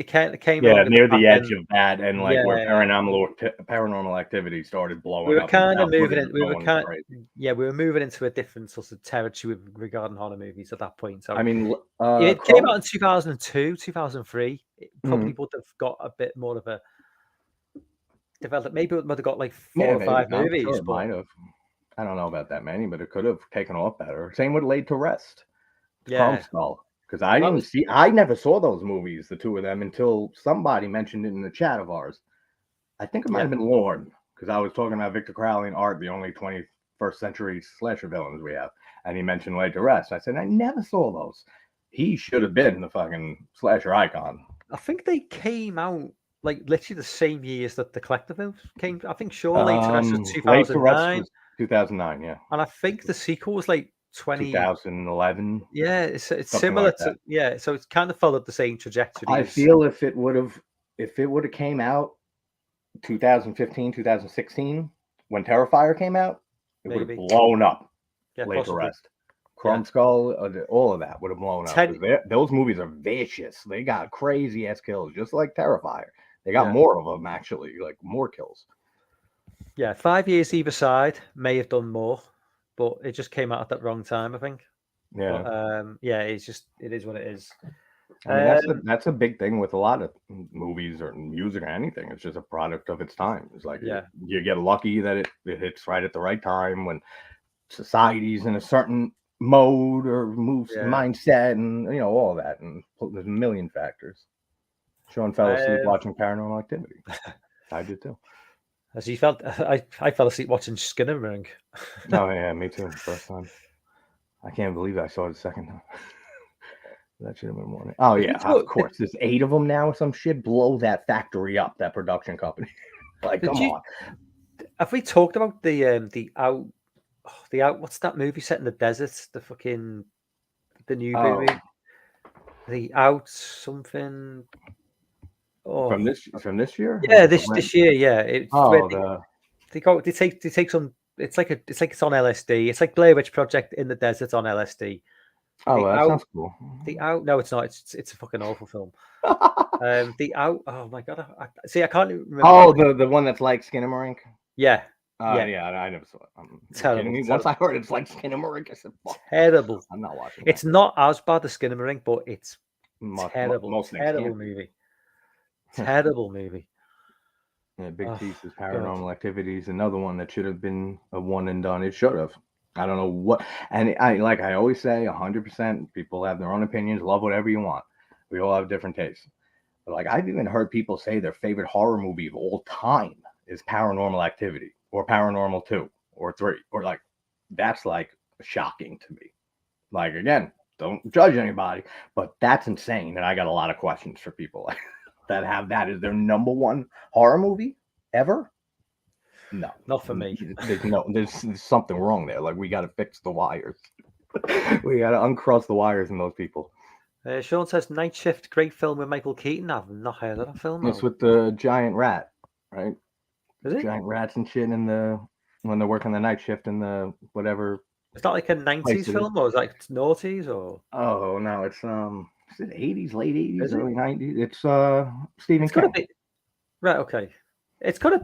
kind of came near the edge of that, and like where paranormal activity started blowing. We were kind of moving in. We were moving into a different sort of territory regarding horror movies at that point. So I mean, it came out in 2002, 2003. It probably would have got a bit more of a developed. Maybe it would have got like 4 or 5 movies. Sure, might have. I don't know about that many, but it could have taken off better. Same with Laid to Rest. Chrome Skull. Because I never saw those movies, the 2 of them, until somebody mentioned it in the chat of ours. I think it might have been Lorne, because I was talking about Victor Crowley and Art, the only 21st century slasher villains we have. And he mentioned Laid to Rest. I said, I never saw those. He should have been the fucking slasher icon. I think they came out like literally the same years that the Collector films came. I think Laid to Rest was 2009. 2009, yeah. And I think the sequel was like 2011. Yeah, it's Something similar like to that. so it's kind of followed the same trajectory I as feel if it would have came out 2015, 2016, when Terrifier came out, it would have maybe. blown up. Yeah, Laid to possibly. rest. Yeah. Crumb Skull, all of that would have blown up. Ted, Those movies are vicious. They got crazy ass kills, just like Terrifier. They got yeah. more of them actually, like more kills. Yeah, 5 years either side may have done more, but it just came out at that wrong time, I think. Yeah. But yeah, it is what it is. I mean, that's a big thing with a lot of movies or music or anything. It's just a product of its time. It's like Yeah. you get lucky that it hits right at the right time when society's in a certain mode or mindset, and all that. And there's a million factors. Sean fell asleep watching Paranormal Activity. I did too. As he felt, I fell asleep watching Skinamarink. Oh yeah, me too. First time. I can't believe I saw it the second time. That should have been one. Oh yeah, of course. There's 8 of them now or some shit. Blow that factory up, that production company. Like, come on. Have we talked about the out? What's that movie set in the desert? The new movie. The Out something. Oh, from this year? Yeah, this year. Yeah. They take some. It's like it's on LSD. It's like Blair Witch Project in the desert on LSD. Oh, well, that sounds cool. The Out. No, it's not. It's a fucking awful film. The Out. Oh my god. I can't remember. Oh, the one that's like Skinamarink. Yeah. Yeah, I never saw it. Terrible. Once I heard it's like Skinamarink, I said, fuck. Terrible. I'm not watching it. It's not as bad as Skinamarink, but it's terrible. Terrible movie. Terrible movie. Yeah, Big Pieces, Paranormal Activities, another one that should have been a one and done. It should have. I don't know what. And I always say, 100%. People have their own opinions. Love whatever you want. We all have different tastes. But like, I've even heard people say their favorite horror movie of all time is Paranormal Activity or Paranormal 2 or 3, or like, that's like shocking to me. Like, again, don't judge anybody, but that's insane. And I got a lot of questions for people that have that as their number one horror movie ever. No, not for me. There's something wrong there. Like, we got to fix the wires. We got to uncross the wires in those people. Sean says Night Shift, great film with Michael Keaton. I've not heard of that film. It's with the giant rat, right? Is it? Giant rats and shit when they're working the night shift in the whatever. It's not like a 90s film, or is it like noughties, or? Oh no, it's is it 80s, late 80s, early 90s? It's Stephen King. Right, okay. It's gonna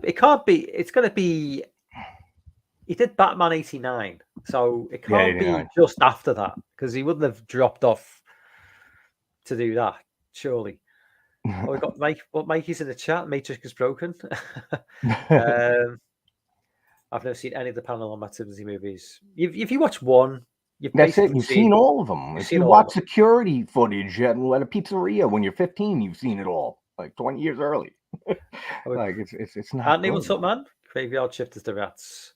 be. He did Batman 89, so it can't be just after that, because he wouldn't have dropped off to do that, surely. Oh, we got Mike. What Mikey's in the chat? Matrix is broken. I've never seen any of the Paranormal Activity movies. If you watch one, that's it. You've seen all of them. If you watch security footage at a pizzeria when you're 15, you've seen it all, like 20 years early. Like it's not. Anthony, what's up, man? Graveyard Shift is the rats.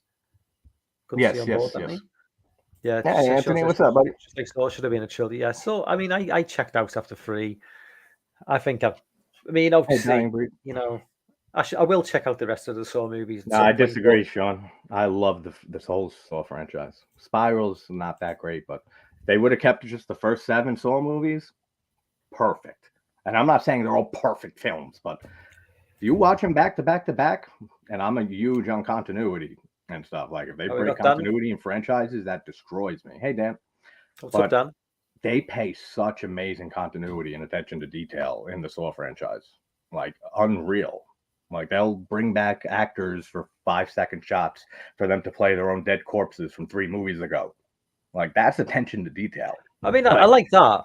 Good to see on board, Anthony. Yeah, hey, Anthony, what's up, buddy? Just like so, should have been a trilogy. Yeah, so I mean, I checked out after 3. I think obviously, I will check out the rest of the Saw movies. No, I disagree, Sean. I love this whole Saw franchise. Spiral's not that great, but they would have kept just the first 7 Saw movies. Perfect. And I'm not saying they're all perfect films, but if you watch them back to back to back, and I'm a huge on continuity and stuff. Like, if they break continuity in franchises, that destroys me. Hey, Dan. What's up, Dan? They pay such amazing continuity and attention to detail in the Saw franchise. Like, unreal. Like, they'll bring back actors for 5-second shots for them to play their own dead corpses from 3 movies ago. Like, that's attention to detail. I mean, I like that.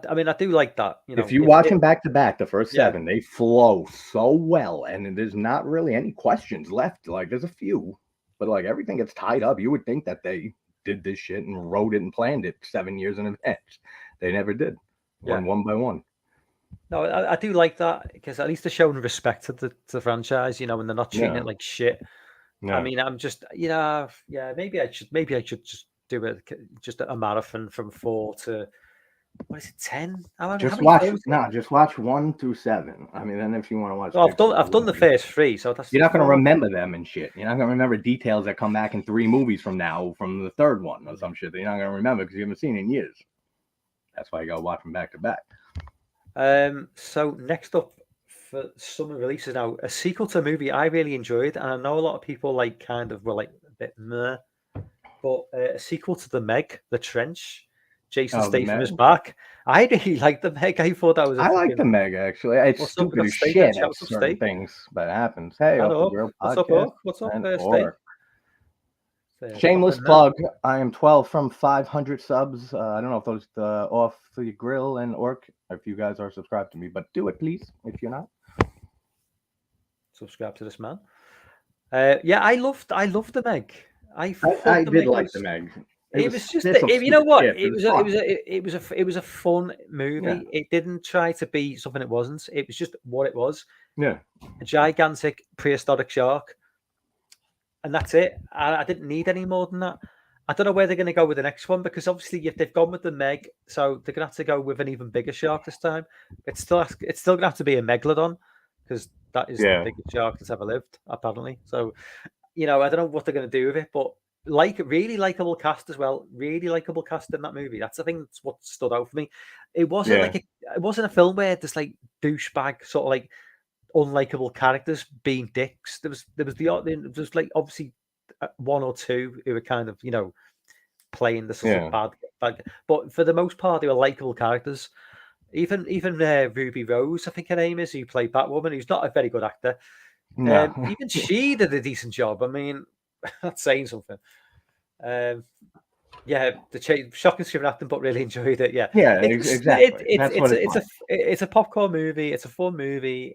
I mean, I do like that. If you watch them back to back, the first 7, they flow so well, and there's not really any questions left. Like, there's a few, but like, everything gets tied up. You would think that they did this shit and wrote it and planned it 7 years in advance. They never did. One by one. No, I do like that, because at least they're showing respect to the franchise, and they're not treating it like shit. No. I mean, I'm just, maybe I should just do just a marathon from 4 to What is it? 10? How Just many watch films? just watch 1 through 7. I mean, then if you want to watch Well, 6 or I've done the 11, first 3, so that's you're not going to 4. remember them and shit. You're not going to remember details that come back in 3 movies from now from the third one or some shit that you're not going to remember because you haven't seen in years. That's why you got to watch them back to back. So next up for summer releases now, a sequel to a movie I really enjoyed, and I know a lot of people like kind of were like a bit meh, but a sequel to The Meg, The Trench. Jason Statham is back. I really liked The Meg. I thought that was I like The Meg, actually. It's stupid as shit at certain things, but it happens. Hey, Off the Grill podcast. What's up, Steak? Shameless plug. I am 12 from 500 subs. I don't know if those Off the Grill and Orc, if you guys are subscribed to me, but do it, please, if you're not. Subscribe to this man. Yeah, I loved The Meg. I did like The Meg. It was just you know what? It was a fun movie. Yeah. It didn't try to be something it wasn't. It was just what it was. Yeah. A gigantic prehistoric shark. And that's it. I didn't need any more than that. I don't know where they're going to go with the next one, because obviously if they've gone with the Meg, so they're going to have to go with an even bigger shark this time. It's still going to have to be a megalodon, because that is the biggest shark that's ever lived, apparently. So, I don't know what they're going to do with it, but really likable cast as well. Really likable cast in that movie. That's the thing. That's what stood out for me. It wasn't it wasn't a film where there's like douchebag sort of like unlikable characters being dicks. There was like obviously 1 or 2 who were kind of playing the sort of bad, but for the most part they were likable characters. Even Ruby Rose, I think her name is, who played Batwoman, who's not a very good actor. No. Even she did a decent job. I mean, that's saying something. The shocking screen acting, but really enjoyed it. Exactly. It's a popcorn movie. It's a fun movie.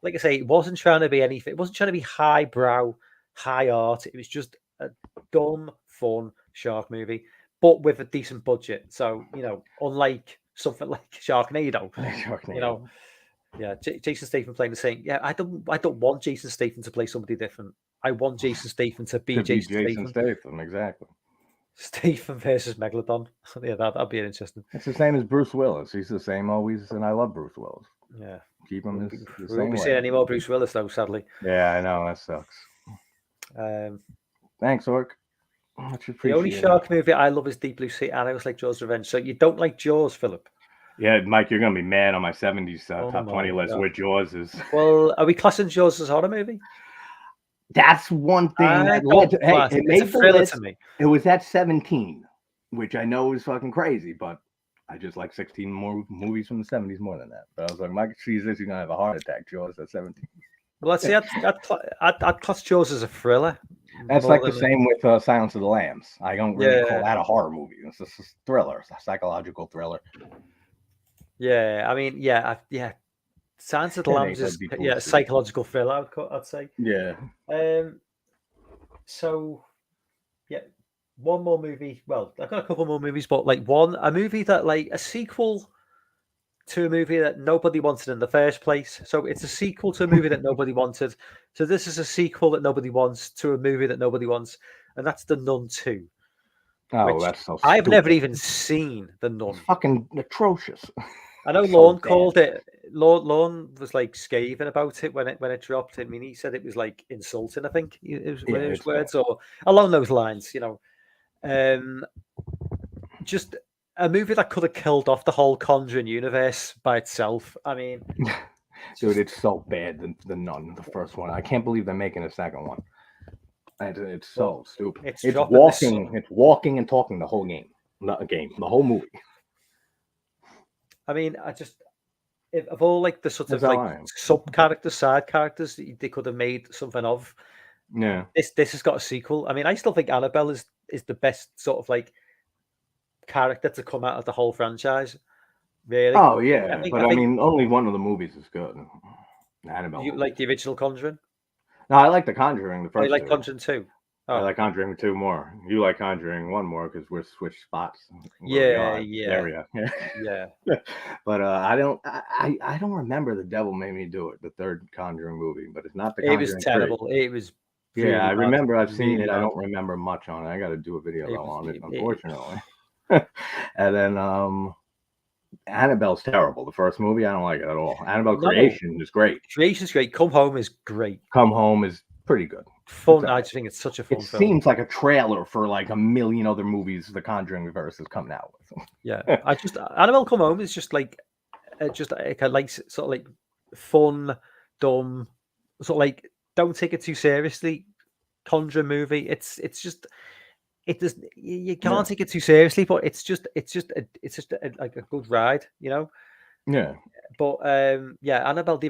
Like I say, it wasn't trying to be anything. It wasn't trying to be highbrow, high art. It was just a dumb, fun shark movie, but with a decent budget. So unlike something like Sharknado. Jason Statham playing the same. I don't want Jason Statham to play somebody different. I want Jason Statham to be Jason Statham. Exactly. Statham versus Megalodon. Yeah, that'd be interesting. It's the same as Bruce Willis. He's the same always, and I love Bruce Willis. Yeah. Keep him the we same won't be seeing any more Bruce Willis, though, sadly. Yeah, I know. That sucks. Thanks, Orc. The only shark movie I love is Deep Blue Sea, and I always like Jaws Revenge. So you don't like Jaws, Philip? Yeah, Mike, you're going to be mad on my 70s top 20 list where Jaws is. Well, are we classing Jaws as a horror movie? That's one thing that led to, it made the list. To me. It was at 17, which I know is fucking crazy, but I just like 16 more movies from the 70s more than that. But I was like, Mike, sees this, he's going to have a heart attack. Jaws at 17. Well, let's see. I'd class Jaws as a thriller. That's like the same with Silence of the Lambs. I don't really call that a horror movie. It's just a thriller, a psychological thriller. Yeah, I mean, Silence of the Lambs is a psychological thriller, I'd say. Yeah. So, one more movie. Well, I've got a couple more movies, but a movie that a sequel to a movie that nobody wanted in the first place. So it's a sequel to a movie that nobody wanted. So this is a sequel that nobody wants to a movie that nobody wants, and that's The Nun 2. Oh, that's so stupid. I've never even seen The Nun. It's fucking atrocious. I know Lorne called it. Lorne was scathing about it when it dropped. I mean, he said it was insulting. I think it was his words or along those lines. Just a movie that could have killed off the whole Conjuring universe by itself. I mean, dude, it's so bad. The Nun, the first one. I can't believe they're making a second one. It's so stupid. It's walking and talking the whole game. Not a game, the whole movie. I mean, of all the sort of sub characters, side characters they could have made something of. Yeah. This has got a sequel. I mean, I still think Annabelle is the best sort of character to come out of the whole franchise. Really? Oh yeah, I mean, only one of the movies is good. Annabelle. You like the original Conjuring? No, I like The Conjuring. The first. You like Conjuring 2? Oh. I like Conjuring 2 more. You like Conjuring 1 more because we're switched spots. Yeah. But I don't remember The Devil Made Me Do It, the third Conjuring movie, but it's not the Conjuring. It was terrible. 3. It was. Really I remember I've seen it. I don't remember much on it. I got to do a video on it, unfortunately. And then Annabelle's terrible. The first movie, I don't like it at all. Annabelle Creation is great. Creation's great. Come Home is great. Come Home is pretty good. Fun. I just think it's such a fun film. It seems like a trailer for like a million other movies the Conjuring universe is coming out with. Yeah, Annabelle Come Home is just like a like sort of like fun, dumb, sort of like don't take it too seriously. Conjuring movie. It's just it does. You can't take it too seriously, but it's just like a good ride, you know. Yeah. But Annabelle.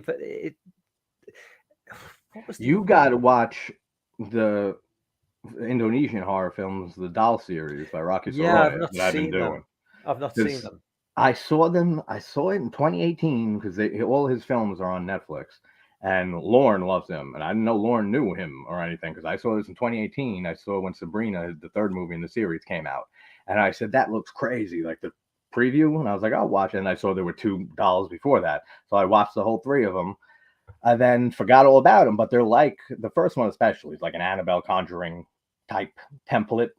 You got to watch the Indonesian horror films, the Doll series by Rocky Soraya. I've been doing. I've not seen them. I saw them. I saw it in 2018 because all his films are on Netflix, and Lauren loves him. And I didn't know Lauren knew him or anything because I saw this in 2018. I saw when Sabrina, the third movie in the series, came out, and I said that looks crazy, like the preview, and I was like, I'll watch it. And I saw there were 2 dolls before that, so I watched the whole 3 of them. I then forgot all about them, but they're like the first one especially is like an Annabelle Conjuring type template,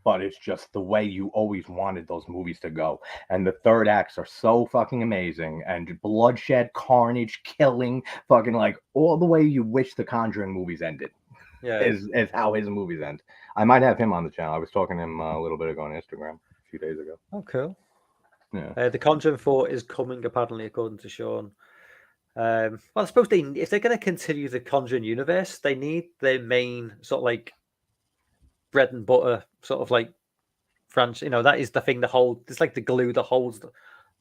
but it's just the way you always wanted those movies to go. And the third acts are so fucking amazing, and bloodshed, carnage, killing, fucking like all the way you wish the Conjuring movies ended. Yeah, is how his movies end. I might have him on the channel. I was talking to him a little bit ago on Instagram a few days ago. Oh, cool. Yeah. The Conjuring 4 is coming apparently, according to Sean. Well, I suppose if they're going to continue the Conjuring universe, they need their main sort of like bread and butter sort of like franchise. You know, that is the thing it's like the glue that holds the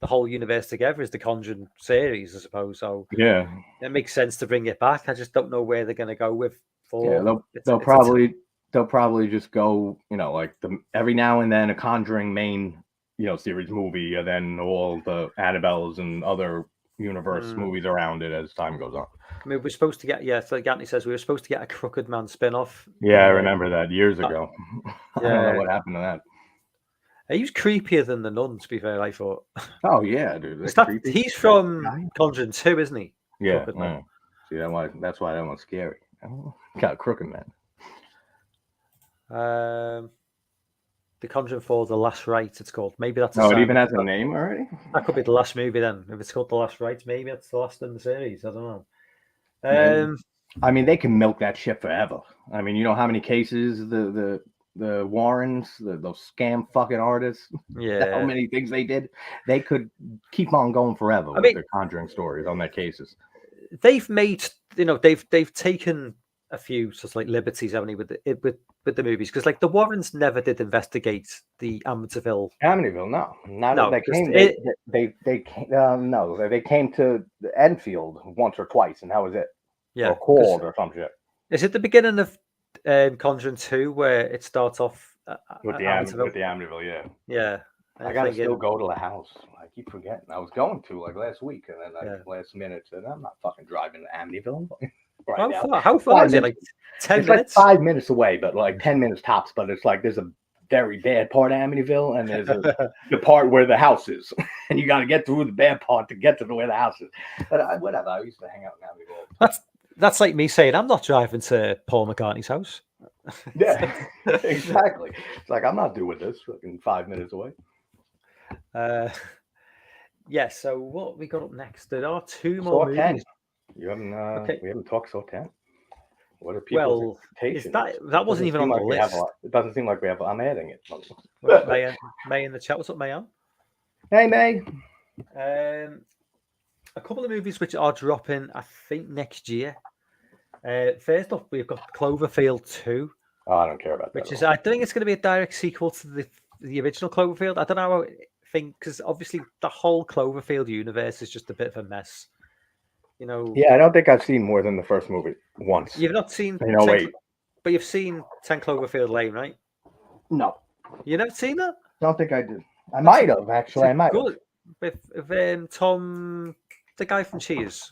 whole universe together is the Conjuring series, I suppose. So yeah, it makes sense to bring it back. I just don't know where they're going to go with 4. Yeah, they'll probably just go, you know, like every now and then a Conjuring main, you know, series movie, and then all the Annabelles and other universe movies around it as time goes on. I mean, we're supposed to get so like Anthony says, we were supposed to get a Crooked Man spin-off. Yeah, I remember that years ago. I don't know what happened to that. He was creepier than the Nun, to be fair, I thought. Oh yeah, dude. He's from Conjuring 2, isn't he? Yeah. See, that's why that one's scary. Got a Crooked Man. The Conjuring 4, The Last Rite, it's called. Maybe that's it even has a name already? That could be the last movie then. If it's called The Last Rite, maybe it's the last in the series. I don't know. I mean, they can milk that shit forever. I mean, you know how many cases the Warrens, those scam fucking artists, how many things they did? They could keep on going forever with their Conjuring stories on their cases. They've made, you know, they've taken a few sort of like liberties, haven't they, with the movies? Because like the Warrens never did investigate the Amityville. No. They came to Enfield once or twice, and that was it. Yeah, or called or some shit. Is it the beginning of Conjuring 2 where it starts off with the Amityville? Yeah. Yeah. I gotta still go to the house. I keep forgetting. I was going to like last week, and then last minute said, I'm not fucking driving to Amityville. How far is it? Like 10 minutes? Like 5 minutes away, but like 10 minutes tops. But it's like there's a very bad part of Amityville, and there's the part where the house is, and you got to get through the bad part to get to where the house is. But whatever. I used to hang out in Amityville. That's like me saying I'm not driving to Paul McCartney's house. Yeah, exactly. It's like I'm not doing this fucking 5 minutes away. So what we got up next? There are 2 more movies. 10. You haven't we haven't talked Saw 10. What are people's expectations? That wasn't even on the list. It doesn't seem like we have. I'm adding it. May in the chat. What's up, May? Hey, May. A couple of movies which are dropping, I think, next year. First off, we've got Cloverfield 2. Oh, I don't care about that. Which is, I think it's going to be a direct sequel to the original Cloverfield. I don't know how I think, because obviously the whole Cloverfield universe is just a bit of a mess. You know. Yeah, I don't think I've seen more than the first movie once. You've not seen. But you've seen 10 Cloverfield Lane, right? No. You never seen that? I don't think I did. I might have actually. I might have. With Tom, the guy from Cheers.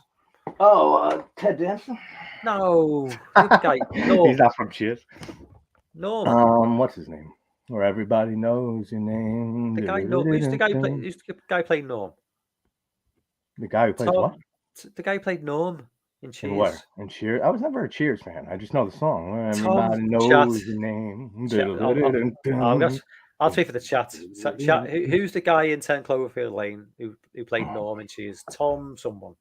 Oh, Ted Danson? No, the guy. Norm. He's not from Cheers. Norm. What's his name? Where everybody knows your name. The guy. Who's the guy playing Norm? The guy who plays what? The guy who played Norm in Cheers. In what? In Cheers? I was never a Cheers fan. I just know the song. Where everybody knows your name. I'll say for the chat. Chat. Who's the guy in 10 Cloverfield Lane who played Norm and she is Tom someone?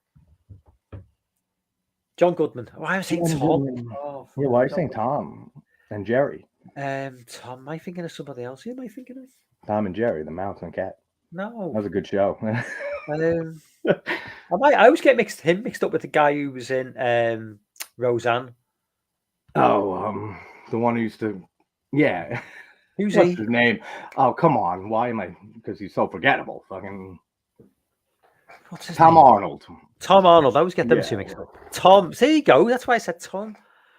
John Goodman. Why am I saying Tom? Oh, yeah, why are you saying Tom and Jerry? Tom. Am I thinking of somebody else? Who am I thinking of? Tom and Jerry, the mouse and cat. No, that was a good show. I always get him mixed up with the guy who was in Roseanne. Oh, the one who used to, yeah. Who's What's his name? Oh, come on. Why am I? Because he's so forgettable. Fucking. What's his Tom name? Arnold. Tom Arnold. I always get them two mixed up. Tom. There you go. That's why I said Tom.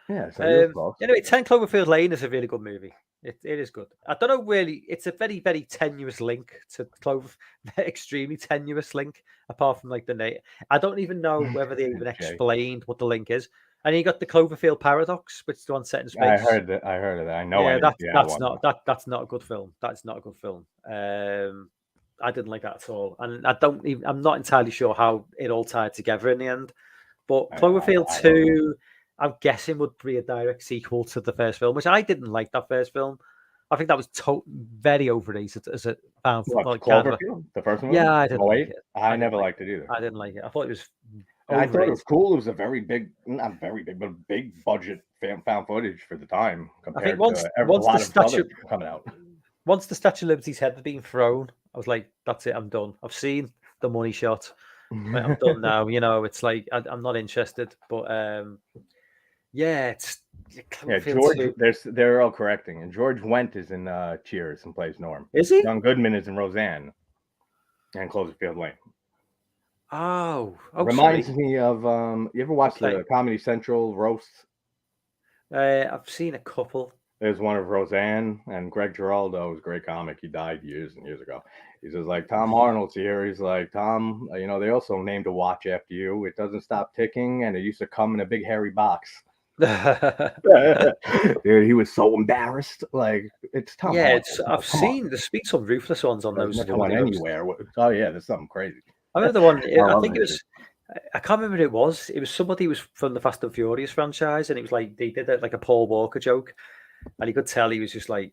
Yeah. So anyway, 10 Cloverfield Lane is a really good movie. It is good. I don't know really. It's a very, very tenuous link to Clover. Extremely tenuous link. Apart from like the name, I don't even know whether they even explained what the link is. And you got the Cloverfield paradox, which is the one set in space. I heard that. I heard of that. I know. Yeah, that's not a good film. That's not a good film. I didn't like that at all, and I'm not entirely sure how it all tied together in the end. But Cloverfield 2, I'm guessing would be a direct sequel to the first film, which I didn't like that first film. I think that was very overrated as a fan. Cloverfield, the first one. Yeah, I didn't like it. I never liked it either. I didn't like it. I thought it was. I thought it was cool. It was a very big, not very big, but big budget found footage for the time. I think once the statue coming out, once the Statue of Liberty's head had been thrown, I was like, "That's it. I'm done. I've seen the money shot. Like, I'm done now." You know, it's like I'm not interested. But it's George. They're all correcting, and George Wendt is in Cheers and plays Norm. Is he? John Goodman is in Roseanne and Cloverfield Lane. Oh, reminds me of you ever watched the Comedy Central roasts? I've seen a couple. There's one of Roseanne and Greg Giraldo was a great comic. He died years and years ago. He says like Tom Arnold's here. He's like, Tom, they also named a watch after you. It doesn't stop ticking, and it used to come in a big hairy box. Dude, he was so embarrassed. Like it's Tom. Yeah, I've seen there's been some ruthless ones on those. Never went anywhere. Oh yeah, there's something crazy. I remember the one. I think it was. I can't remember who it was. It was somebody who was from the Fast and Furious franchise, and it was like they did it like a Paul Walker joke, and you could tell he was just like,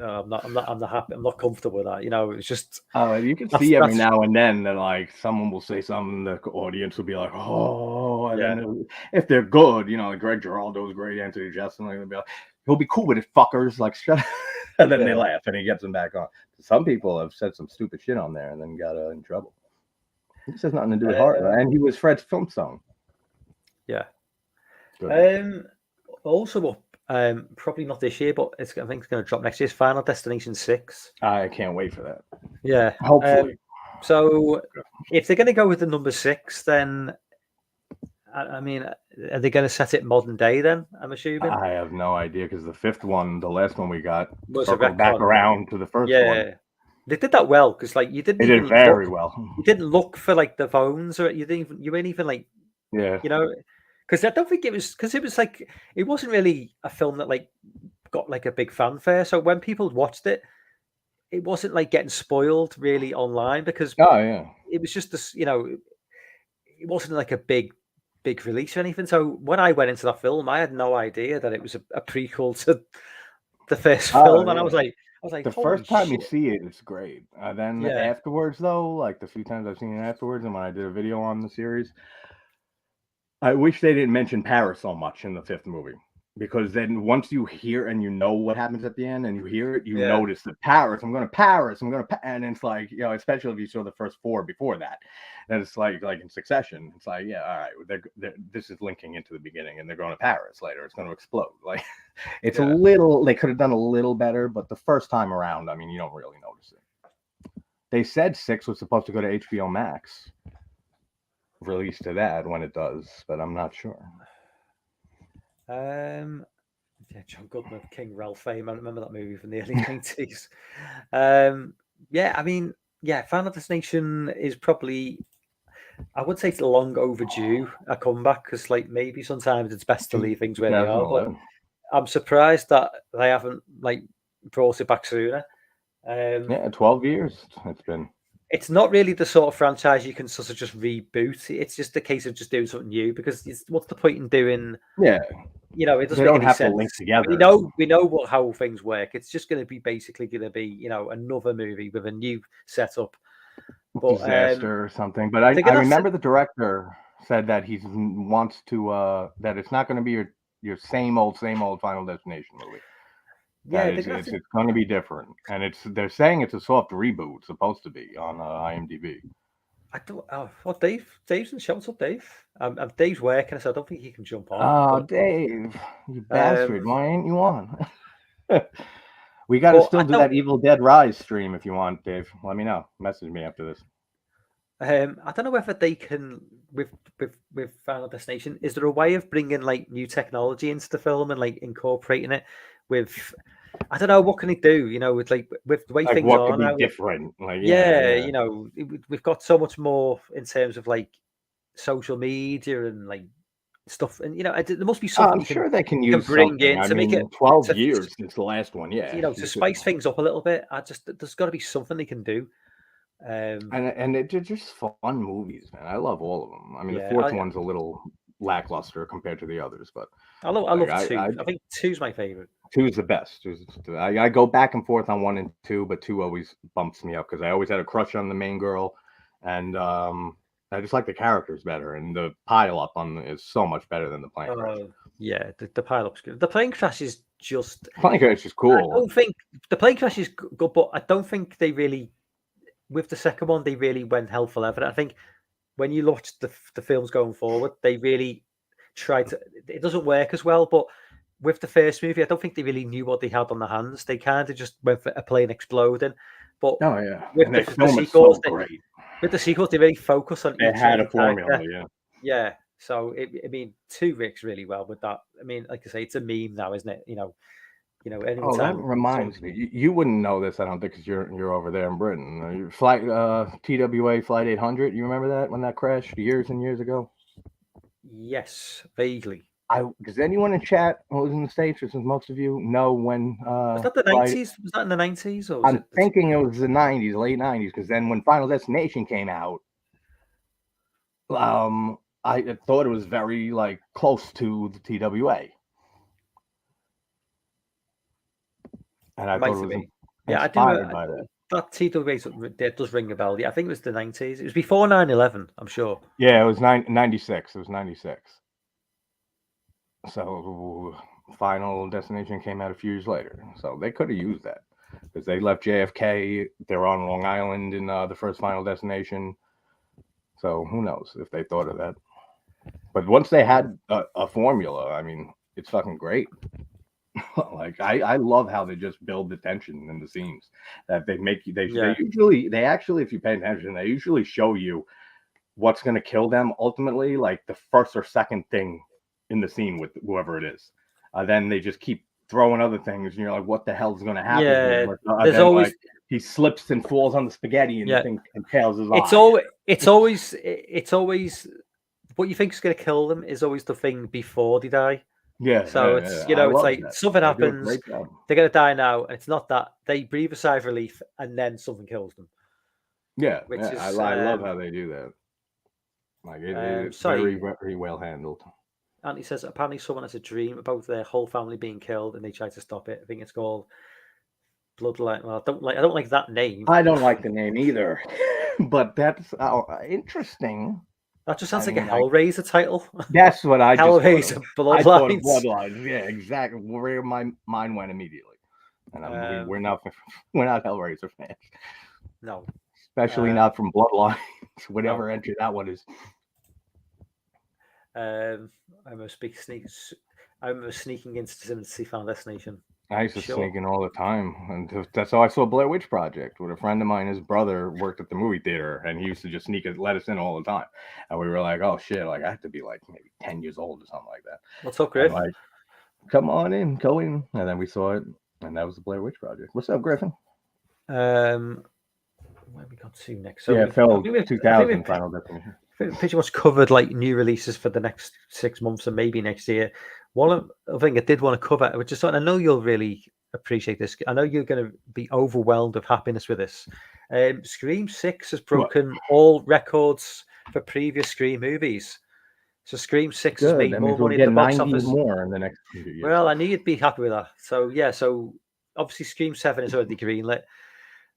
I'm not happy. I'm not comfortable with that. It was just. Oh, you can see every now and then that like someone will say something, the audience will be like, oh, and then if they're good, like Greg Giraldo is great, Anthony Jeselnik, like, they'll be like, he'll be cool with it, fuckers. Like shut up. And then they laugh, and he gets them back on. Some people have said some stupid shit on there, and then got in trouble. This has nothing to do with horror, and he was Fred's film song. Yeah. Also up, probably not this year, but I think it's going to drop next year. Final Destination 6. I can't wait for that. Yeah, hopefully. So, if they're going to go with the number 6, then I mean, are they going to set it modern day? Then I'm assuming. I have no idea because the 5th one, the last one we got, circled back around to the first one. They did that well because, like, you didn't. They did very well. You didn't look for like the phones, or you weren't even like, because I don't think it was like it wasn't really a film that like got like a big fanfare. So when people watched it, it wasn't like getting spoiled really online because it was just this, it wasn't like a big release or anything. So when I went into that film, I had no idea that it was a prequel to the first film, and I was like, the first time you see it, it's great. Then afterwards, though, like the few times I've seen it afterwards, and when I did a video on the series, I wish they didn't mention Paris so much in the 5th movie. Because then once you hear and you know what happens at the end and you hear it, you notice that Paris, I'm going to Paris, and it's like, especially if you saw the first 4 before that, and it's like in succession, it's like, all right, this is linking into the beginning, and they're going to Paris later. It's going to explode. Like, it's a little, they could have done a little better, but the first time around, I mean, you don't really notice it. They said 6 was supposed to go to HBO Max, release to that when it does, but I'm not sure. John Goodman, King Ralph fame. I remember that movie from the early 90s. I mean, Final Destination is probably, I would say it's long overdue a comeback because, like, maybe sometimes it's best to leave things where they are. But I'm surprised that they haven't like brought it back sooner. 12 years it's been. It's not really the sort of franchise you can sort of just reboot. It's just a case of just doing something new because what's the point in doing? Yeah, it doesn't they make don't any have sense. to link together. We know how things work. It's just going to be, another movie with a new setup. But, disaster or something. But I remember the director said that he wants to that it's not going to be your same old Final Destination movie. Yeah, it's going to be different, and they're saying it's a soft reboot, supposed to be on IMDb. I don't. Oh, Dave's in the show. What's up, Dave? Dave's working, so I don't think he can jump on. Oh, Dave, you bastard! Why ain't you on? We got to still do that Evil Dead Rise stream if you want, Dave. Let me know. Message me after this. I don't know whether they can with Final Destination. Is there a way of bringing like new technology into the film and like incorporating it with? I don't know, what can it do? With the way things what are could be now. Different, like we've got so much more in terms of like social media and like stuff, and there must be something. I'm sure they can use bring something. in to make it 12 years since the last one. Yeah, to spice things up a little bit. There's got to be something they can do. And they're just fun movies, man. I love all of them. I mean, the fourth one's a little lackluster compared to the others, but I love 2. I think 2's my favorite. 2 is the best. I go back and forth on 1 and 2, but 2 always bumps me up because I always had a crush on the main girl, and I just like the characters better, and the pile up is so much better than the plane crash. Yeah, the pile up's good. The plane crash is just plane crash is cool. I don't think the plane crash is good, but I don't think they really. With the second one, they really went hell for leather. I think when you watch the films going forward, they really tried to. It doesn't work as well, but with the first movie, I don't think they really knew what they had on their hands. They kind of just went for a plane exploding. But with the sequels, with the sequels, they really focus on. They had a formula, yeah. So 2 works really well with that. I mean, like I say, it's a meme now, isn't it? That reminds me. You wouldn't know this, I don't think, because you're over there in Britain. Flight TWA Flight 800. You remember that when that crashed years and years ago? Yes, vaguely. Does anyone in chat who was in the States, or since most of you know when? Was that the 90s? Was that in the 90s? Or I'm thinking it was the 90s, late 90s, because then when Final Destination came out, I thought it was very close to the TWA. And I thought it was inspired by that. That TWA does ring a bell. Yeah, I think it was the 90s. It was before 9/11, I'm sure. Yeah, it was 96. It was 96. So Final Destination came out a few years later. So they could have used that because they left JFK. They're on Long Island in the first Final Destination. So who knows if they thought of that. But once they had a formula, I mean, it's fucking great. I love how they just build the tension in the scenes that they make you. They actually, if you pay attention, they usually show you what's going to kill them ultimately, like the first or second thing in the scene with whoever it is. Then they just keep throwing other things, and you're like, what the hell is going to happen? Yeah, there's always he slips and falls on the spaghetti, and the thing impales his eye. It's always what you think is going to kill them is always the thing before they die. Yeah. So it's it's like something happens, they're gonna die now, and it's not that they breathe a sigh of relief and then something kills them. Yeah, I love how they do that. It's very, very well handled. Andy says apparently someone has a dream about their whole family being killed, and they try to stop it. I think it's called Bloodline. Well, I don't like that name. I don't like the name either, but that's interesting. That just sounds like a Hellraiser title. That's what I just Hellraiser Bloodlines. Bloodlines, yeah, exactly. Where my mind went immediately, and we're not Hellraiser fans. No, especially not from Bloodlines. Whatever entry that one is. I'm sneaking into to see Final Destination. I used to sneak in all the time, and that's how I saw Blair Witch Project. With a friend of mine, his brother worked at the movie theater, and he used to just let us in all the time. And we were like, "Oh shit!" I had to be maybe 10 years old or something like that. What's up, Griff? Come on in, go in, and then we saw it, and that was the Blair Witch Project. What's up, Griffin? Where we got to next? So Phil, 2000 Final Destination. Pretty much covered new releases for the next 6 months and maybe next year. One thing I did want to cover, which is something I know you'll really appreciate this. I know you're going to be overwhelmed with happiness with this. Scream 6 has broken all records for previous Scream movies. So Scream 6 has made more money at the box office. More in the next few years. Well, I knew you'd be happy with that. So yeah, so obviously Scream 7 is already greenlit.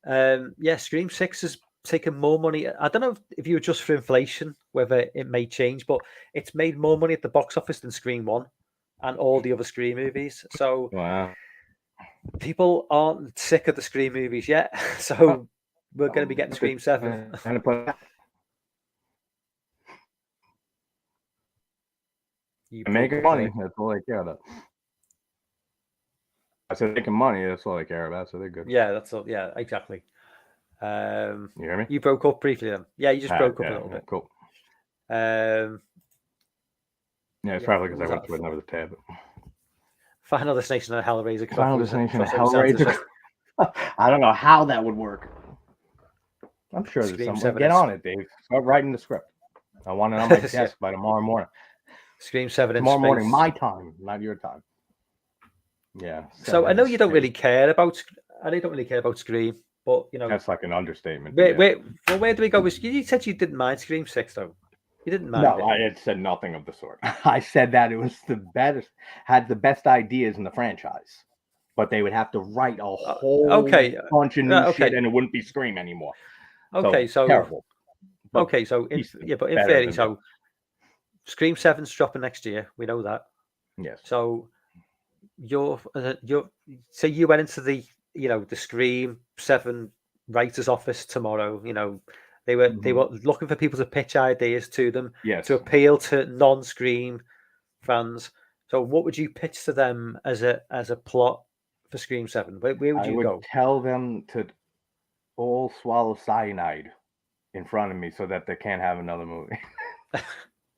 Yeah, Scream 6 has taken more money. I don't know if you adjust for inflation, whether it may change, but it's made more money at the box office than Scream 1 and all the other Scream movies. So wow. People aren't sick of the Scream movies yet. So we're going to be getting Scream 7. Making money, that's all I care about. I said making money, that's all I care about, so they're good. Yeah, that's all. Yeah, exactly. You hear me? You broke up briefly then. Yeah, you just broke up a little bit. Cool. Yeah, it's probably because I went to another tab. Final Destination and Hellraiser. Final Destination and Hellraiser. I don't know how that would work. I'm sure there's someone. Get on it, Dave. Start writing the script. I want it on my desk by tomorrow morning. Scream 7 tomorrow morning, my time, not your time. Yeah. So I know you don't really care about. I don't really care about Scream, but you know that's like an understatement. Where do we go with? You said you didn't mind Scream 6 though. You didn't mind. No, I had said nothing of the sort. I said that it was the best, had the best ideas in the franchise, but they would have to write a whole bunch of new shit, and it wouldn't be Scream anymore. Okay, so terrible. Okay, so in theory, so Scream 7's dropping next year. We know that. Yes. So so you went into the the Scream 7 writers' office tomorrow. They were looking for people to pitch ideas to them to appeal to non-Scream fans. So what would you pitch to them as a plot for Scream 7? Where would you go? Tell them to all swallow cyanide in front of me so that they can't have another movie.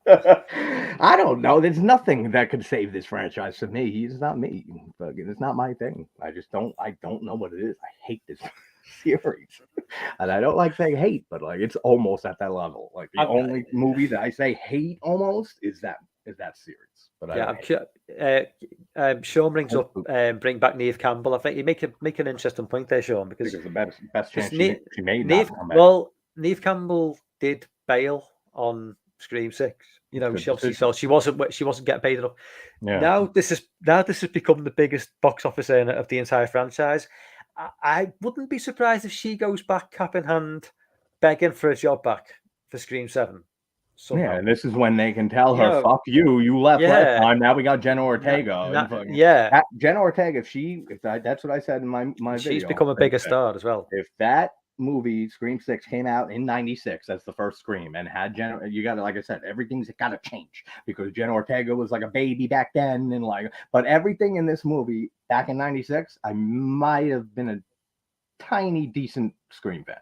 I don't know. There's nothing that could save this franchise for me. It's not me. It's not my thing. I don't know what it is. I hate this series. And I don't like saying hate, but it's almost at that level. The only movie that I say hate almost is that series. But Sean brings up bring back Neve Campbell. I think you make an interesting point there, Sean, because the best chance she made. Neve Campbell did bail on Scream 6. She obviously felt she wasn't getting paid enough. Yeah. Now this has become the biggest box office earner of the entire franchise. I wouldn't be surprised if she goes back cap in hand, begging for a job back for Scream 7. Somehow. Yeah, and this is when they can tell her, "Fuck you! You left last time. Now we got Jenna Ortega." Jenna Ortega. That's what I said in my video. She's become a bigger star as well. If that movie Scream 6 came out in '96 as the first Scream and had Jenna, you got to, like I said, everything's got to change because Jenna Ortega was like a baby back then, and but everything in this movie back in '96, I might have been a tiny decent Scream fan.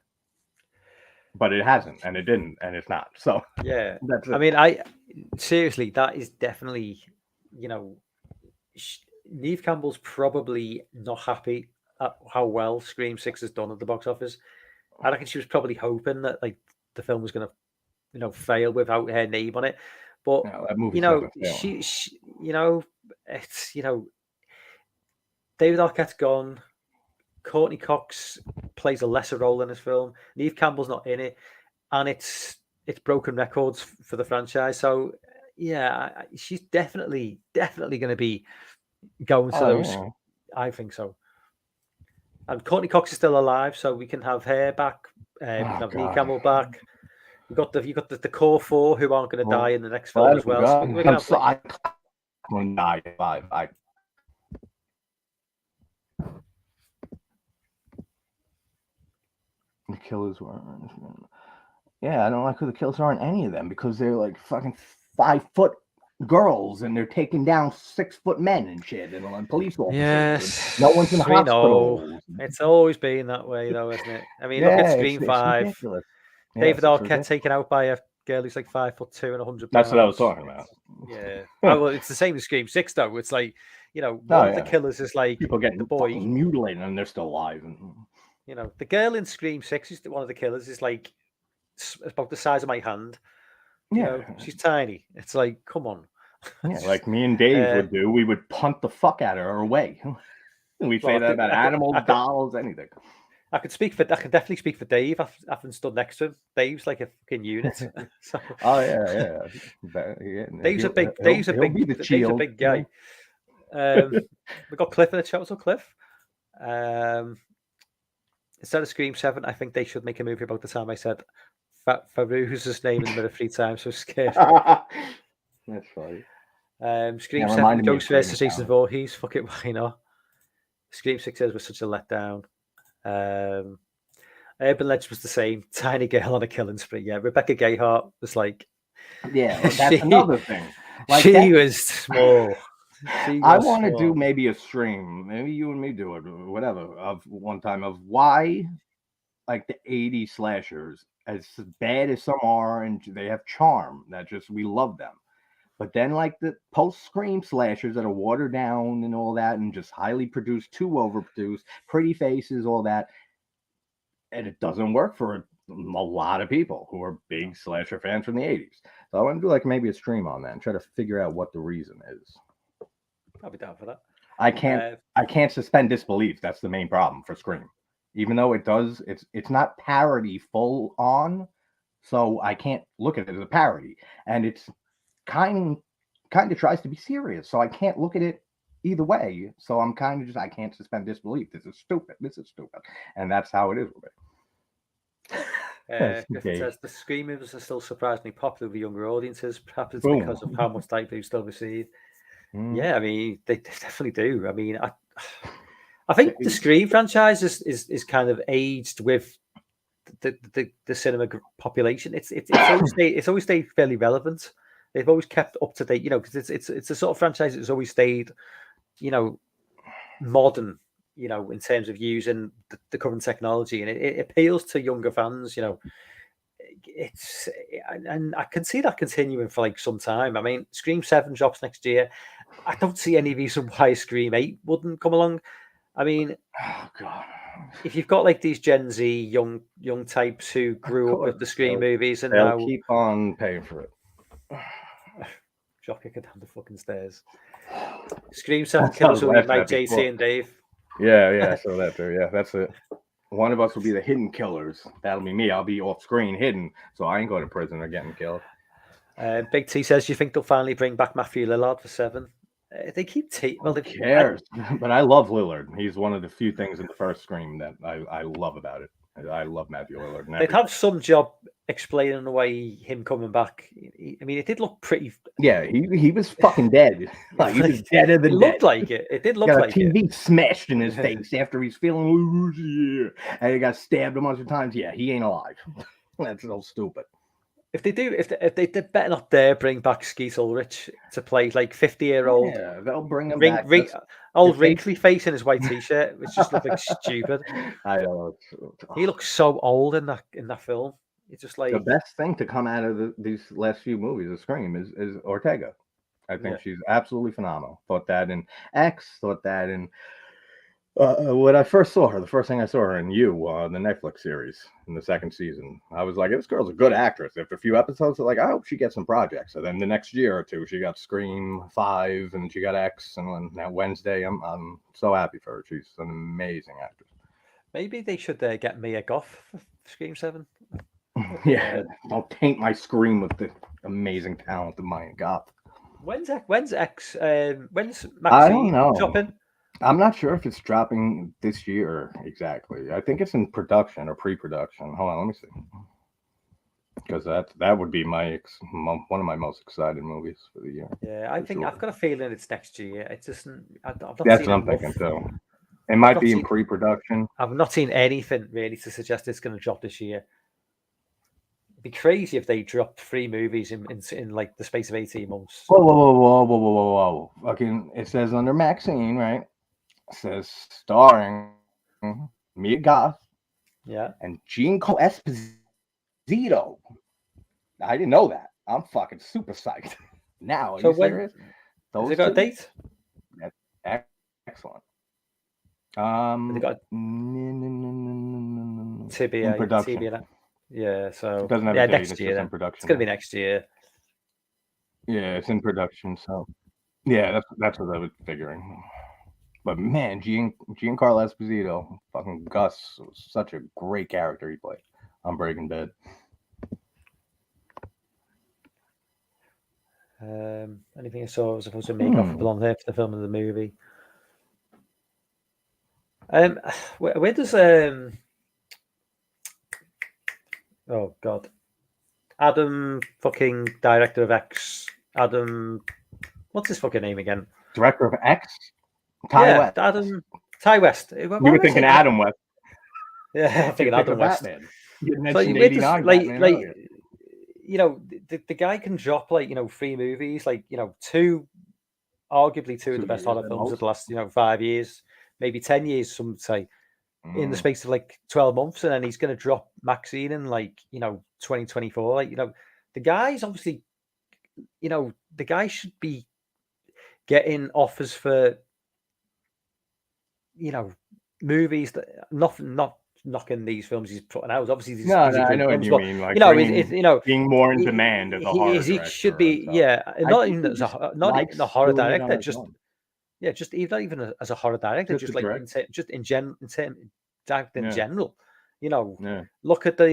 But it hasn't, and it didn't, and it's not. So yeah, that's it. I mean, seriously, that is definitely, Neve Campbell's probably not happy at how well Scream 6 has done at the box office. I reckon she was probably hoping that the film was going to, fail without her name on it. But that movie's she it's David Arquette's gone. Courtney Cox plays a lesser role in this film. Neve Campbell's not in it, and it's broken records for the franchise. So yeah, she's definitely going to be going to those. Yeah. I think so. And Courtney Cox is still alive, so we can have her back. We can have Neve Campbell back. You got the core four who aren't going to die in the next film as well. So we're going to have the killers weren't. Yeah, I don't like who the killers are in any of them because they're like fucking 5-foot girls and they're taking down 6-foot men and shit and police officers. Yes, no one's in the hospital. It's always been that way, though, isn't it? I mean, look at Scream 5. David Arquette taken out by a girl who's like 5'2" and 100 pounds. That's what I was talking about. Yeah. Well, it's the same as Scream 6, though. It's like one of the killers is like people getting the boy mutilated and they're still alive. The girl in Scream 6 is one of the killers. Is like about the size of my hand. She's tiny. It's like, come on. Yeah, like me and Dave would do. We would punt the fuck out of her away. We'd say that about animals, dolls, anything. I could definitely speak for Dave. I've stood next to him. Dave's like a fucking unit. So, oh yeah. Dave's a big guy. We got Cliff in the chat. What's up, Cliff? Instead of Scream 7, I think they should make a movie about the time I said Farou's name in the mirror 3 times. So scared. That's funny. Scream 7 goes first to Jason Voorhees. Fuck it, why not? Scream 6 was such a letdown. Urban Legend was the same. Tiny girl on a killing spree. Yeah, Rebecca Gayheart was like... Yeah, well, that's another thing. Like she was small. I want to do maybe a stream. Maybe you and me do it, whatever, of one time of why, like, the 80s slashers, as bad as some are, and they have charm, that just, we love them. But then, like, the post-Scream slashers that are watered down and all that, and just highly produced, too overproduced, pretty faces, all that, and it doesn't work for a lot of people who are big slasher fans from the 80s. So I want to do, like, maybe a stream on that and try to figure out what the reason is. I'll be down for that. I can't suspend disbelief. That's the main problem for Scream. Even though it's not parody full on, so I can't look at it as a parody. And it's kind of tries to be serious, so I can't look at it either way. So I'm kind of just, I can't suspend disbelief. This is stupid. And that's how it is with me. It says the Scream movies are still surprisingly popular with younger audiences. Perhaps it's because of how much type they still receive. Yeah, I mean, they definitely do. I mean, I think the Scream franchise is kind of aged with the cinema population. It's always stayed fairly relevant. They've always kept up to date, because it's a sort of franchise that's always stayed, modern, in terms of using the current technology, and it appeals to younger fans. And I can see that continuing for like some time. I mean, Scream 7 drops next year. I don't see any reason why Scream 8 wouldn't come along. I mean, oh god, if you've got like these Gen Z young types who grew up with the Scream movies and they'll now keep on paying for it. Drop kicker down the fucking stairs. Scream 7 killers will be Mike, JT, and Dave. Yeah, so that too. Yeah, that's it. One of us will be the hidden killers. That'll be me. I'll be off screen hidden, so I ain't going to prison or getting killed. Big T says, "You think they'll finally bring back Matthew Lillard for 7?" They keep Who cares? But I love Lillard. He's one of the few things in the first Scream that I love about it. I love Matthew Lillard. They'd have some job explaining away him coming back. I mean, it did look pretty. Yeah, he was fucking dead. Like, he was deader than dead. It looked like it. It did look like it. TV smashed in his face after he's feeling loose, and he got stabbed a bunch of times. Yeah, he ain't alive. That's so stupid. If they do, if they better not dare bring back Skeet Ulrich to play like 50-year-old. Yeah, they'll bring him back. Old wrinkly face in his white t-shirt, which just looks like stupid. I know. He looks so old in that film. It's just like the best thing to come out of these last few movies of Scream is Ortega. I think she's absolutely phenomenal. Thought that in X. Thought that in when I first saw her, the first thing I saw her in the Netflix series in the second season, I was like, this girl's a good actress. After a few episodes, I was like, I hope she gets some projects. So then the next year or two, she got Scream 5 and she got X. And now Wednesday, I'm so happy for her. She's an amazing actress. Maybe they should get Mia Goth for Scream 7. Yeah, don't taint my Scream with the amazing talent of Mia Goth. When's X? When's Maxine I don't know. dropping? I'm not sure if it's dropping this year exactly. I think it's in production or pre-production. Hold on, let me see. Because that would be one of my most excited movies for the year. Yeah, I think I've got a feeling it's next year. It doesn't. That's what I'm thinking too. It might be in pre-production. I've not seen anything really to suggest it's going to drop this year. It'd be crazy if they dropped 3 movies in like the space of 18 months. Whoa. Fucking, it says under Maxine, right? It says starring Mia Goth, and Giancarlo Esposito. I didn't know that. I'm fucking super psyched. Now, are you serious? Has it got a date? That's excellent. They got TBA. Yeah, so it doesn't have a date, next year. In production. It's gonna be next year. Yeah, it's in production. So yeah, that's what I was figuring. But man, Giancarlo Esposito, fucking Gus, was such a great character he played on Breaking Bad. Anything I saw was supposed to make off the blonde hair for the film of the movie. Where does oh god, Adam fucking director of X, Adam, what's his fucking name again? Director of X, Ty West. Adam Ty West. You were thinking Adam West. Yeah, I'm thinking Adam West. Batman. You So mentioned where does, 89 like, Batman like earlier. you know, the guy can drop like 3 movies, like arguably two of the best horror films of the last 5 years, maybe 10 years, some would say, in the space of like 12 months, and then he's going to drop Maxine in like 2024. Like the guy's obviously the guy should be getting offers for movies that not knocking these films he's putting out. Obviously, these I are know films, what you mean. Like being more in he, demand as a horror he director. should be, not even as a horror director, just not even as a horror director, just like in general. Look at the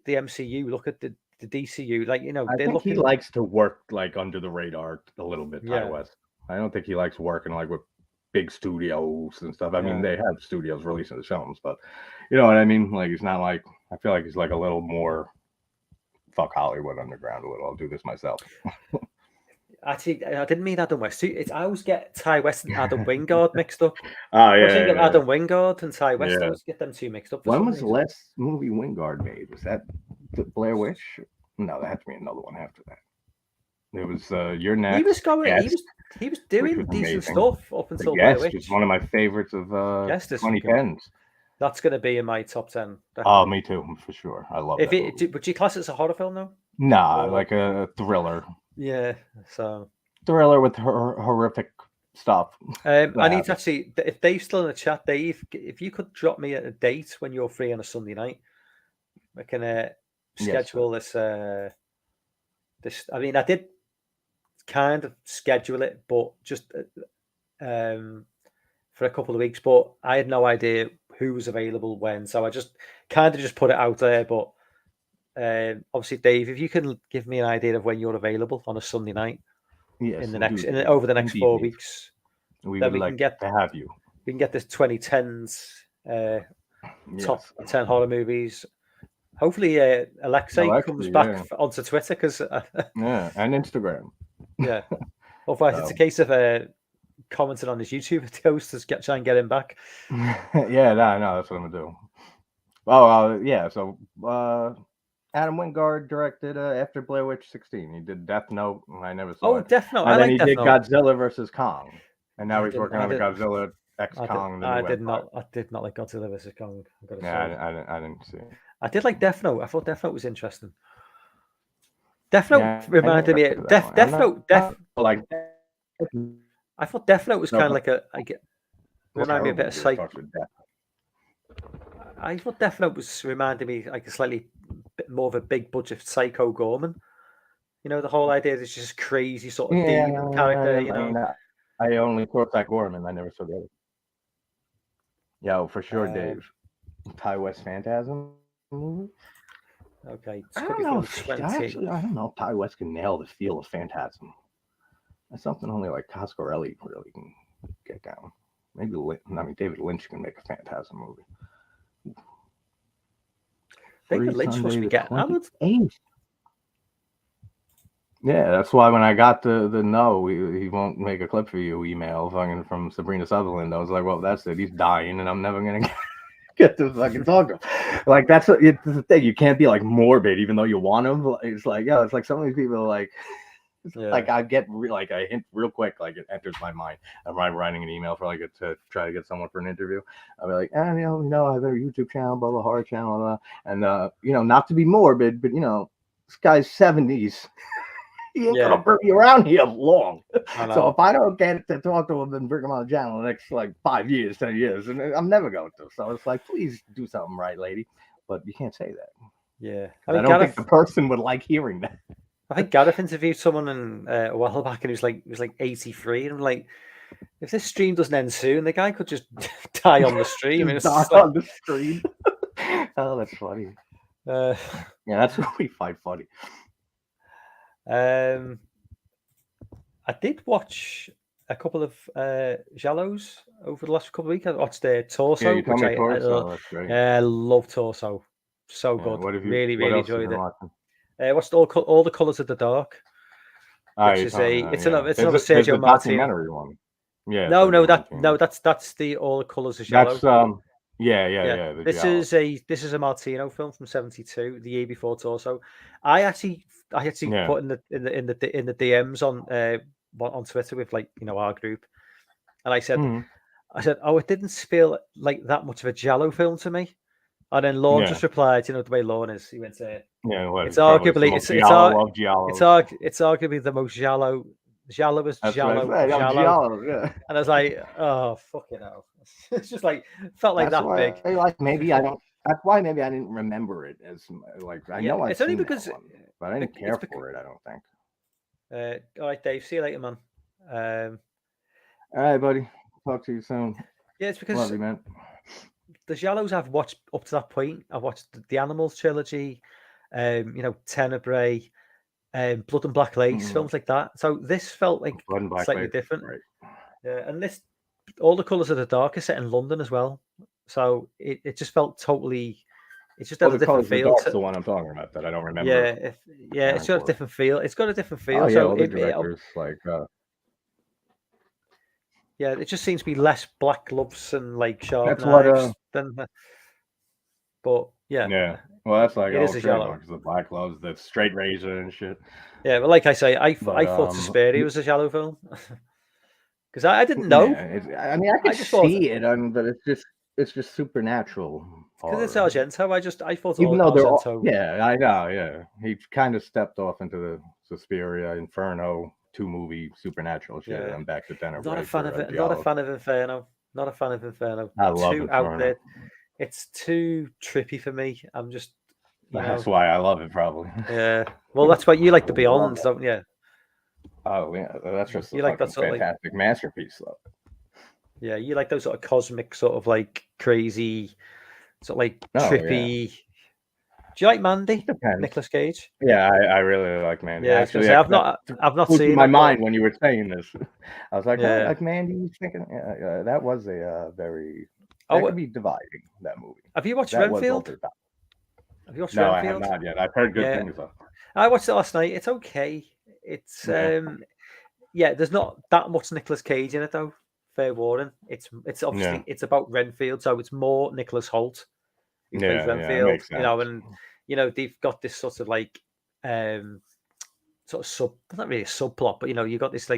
MCU, look at the DCU. Like I think he likes to work like under the radar a little bit. Ty West. I don't think he likes working like with big studios and stuff. I mean, they have studios releasing the films, but you know what I mean? Like, he's not like, I feel like he's like a little more fuck Hollywood underground a little. I'll do this myself. Actually, I didn't mean Adam West. I always get Ty West and Adam Wingard mixed up. Oh, yeah. I was thinking Adam Wingard and Ty West. I always get them two mixed up. When was the last movie Wingard made? Was that the Blair Witch? No, that had to be another one after that. It was You're Next. He was doing decent stuff up until Blair Witch. It's one of my favorites of 2010s. That's going to be in my top 10. Definitely. Oh, me too, for sure. I love it. Would you class it as a horror film, though? Nah, like a thriller. Yeah, so thriller with horrific stuff. I need to actually, if Dave's still in the chat, Dave, if you could drop me a date when you're free on a Sunday night, I can schedule this. This, I mean, I did kind of schedule it, but just for a couple of weeks, but I had no idea who was available when, so I just kind of just put it out there. But obviously, Dave, if you can give me an idea of when you're available on a Sunday night over the next 4 weeks, we would like to have you. We can get this 2010s top 10 horror movies. Hopefully, Alexei comes back onto Twitter because and Instagram. Yeah. Otherwise, it's a case of commenting on his YouTube videos to try and get him back. Yeah, no, that's what I'm gonna do. Oh, yeah. So Adam Wingard directed after Blair Witch 16. He did Death Note, and I never saw it. Oh, Death Note. And then he did Godzilla versus Kong, and now he's working on the Godzilla X Kong. I did not like Godzilla versus Kong. I didn't see it. I did like Death Note. I thought Death Note was interesting. Death Note reminded me. Death Note. I thought Death Note was kind of like reminded me a bit of Psycho. I thought Death Note was reminding me like a slightly bit more of a big budget Psycho Gorman. The whole idea is just crazy sort of demon character. I only thought that Gorman. I never saw the other. Yeah, for sure, Dave. Ty West Phantasm movie. Okay, I don't know if Ty West can nail the feel of Phantasm. That's something only like Coscarelli really can get down. Maybe David Lynch can make a Phantasm movie. David Lynch must be getting hammered. Yeah, that's why when I got the no, he won't make a clip for you email from Sabrina Sutherland, I was like, well, that's it. He's dying, and I'm never gonna get to fucking talk to him. Like it's the thing. You can't be like morbid, even though you want him. It's like it's like some of these people are like. Like I get like a hint real quick, like it enters my mind. I'm writing an email for to try to get someone for an interview. I'll be like, I have a YouTube channel, blah, horror channel, blah, and not to be morbid, but this guy's 70s. He ain't gonna be around here long. So if I don't get to talk to him and bring him on the channel the next like 5 years, 10 years, and I'm never going to. So it's like, please do something right, lady. But you can't say that. Yeah, I don't think the person would like hearing that. I think Gareth interviewed someone a while back, and he was like 83, and I'm like, if this stream doesn't end soon, the guy could just die on the stream. Just die on the stream. Oh, that's funny. Yeah, that's really quite funny. I did watch a couple of giallos over the last couple of weeks. I watched Torso, Yeah, you told me Torso. That's great. I love Torso. So good. What have you? Really, what really else enjoyed it. Watching? Watched all the Colors of the Dark. Which is another Sergio Martino documentary one. Yeah. No, that's the All the Colors of Giallo. That's yeah. This is a Martino film from '72, the year before Torso. I actually put in the DMs on Twitter with our group, and I said, oh, it didn't feel like that much of a Giallo film to me. And then Lorne just replied, the way Lorne is. He went, it's arguably it's arguably the most Giallo. Giallo is Giallo. Yeah. And I was like, oh, fucking hell. It's just like, felt like that big. That's why maybe I didn't remember it as like, I know I've seen because that one, but I didn't care for it, I don't think. All right, Dave, see you later, man. All right, buddy. Talk to you soon. Yeah, it's because love you, man. The Giallos I've watched up to that point. I've watched the Animals trilogy, Tenebrae, Blood and Black Lace, films like that. So this felt like slightly different. Right. Yeah, and All the Colors of the Dark is set in London as well. So it just felt totally. It just had a different feel. That's the one I'm talking about that I don't remember. Yeah, it's got a different feel. It's got a different feel. Oh, yeah, all the directors yeah, it just seems to be less black gloves and sharp knives than. But yeah. Yeah. Well, that's like it is a Giallo. The black gloves, the straight razor and shit. Yeah, but like I say, I thought Suspiria was a Giallo film because I didn't know. Yeah, I could see it, but it's just supernatural. Because it's Argento. I thought even though they're all, I know. Yeah, he kind of stepped off into the Suspiria, Inferno, 2-movie supernatural shit, and back to Tenebrae. Not a fan of it. Not a fan of Inferno. Not a fan of Inferno. I love Inferno. Out there. It's too trippy for me. I'm just. That's why I love it, probably. Yeah. Well, that's why you like the Beyond, don't you? Oh yeah, that's just you like that sort fantastic of masterpiece, though. Yeah, you like those sort of cosmic, sort of crazy, sort of trippy. Yeah. Do you like Mandy? Nicolas Cage? Yeah, I really like Mandy. Yeah, actually, I've not seen in my mind when you were saying this. I was like, oh, like Mandy. Thinking, that was a very. That could be dividing, that movie. Have you watched Renfield? Have you watched Renfield? No, I have not yet. I've heard good things though. I watched it last night. It's okay. It's there's not that much Nicolas Cage in it though. Fair warning. It's obviously it's about Renfield, so it's more Nicholas Hoult who plays Renfield. And they've got this sort of not really a subplot, but you've got this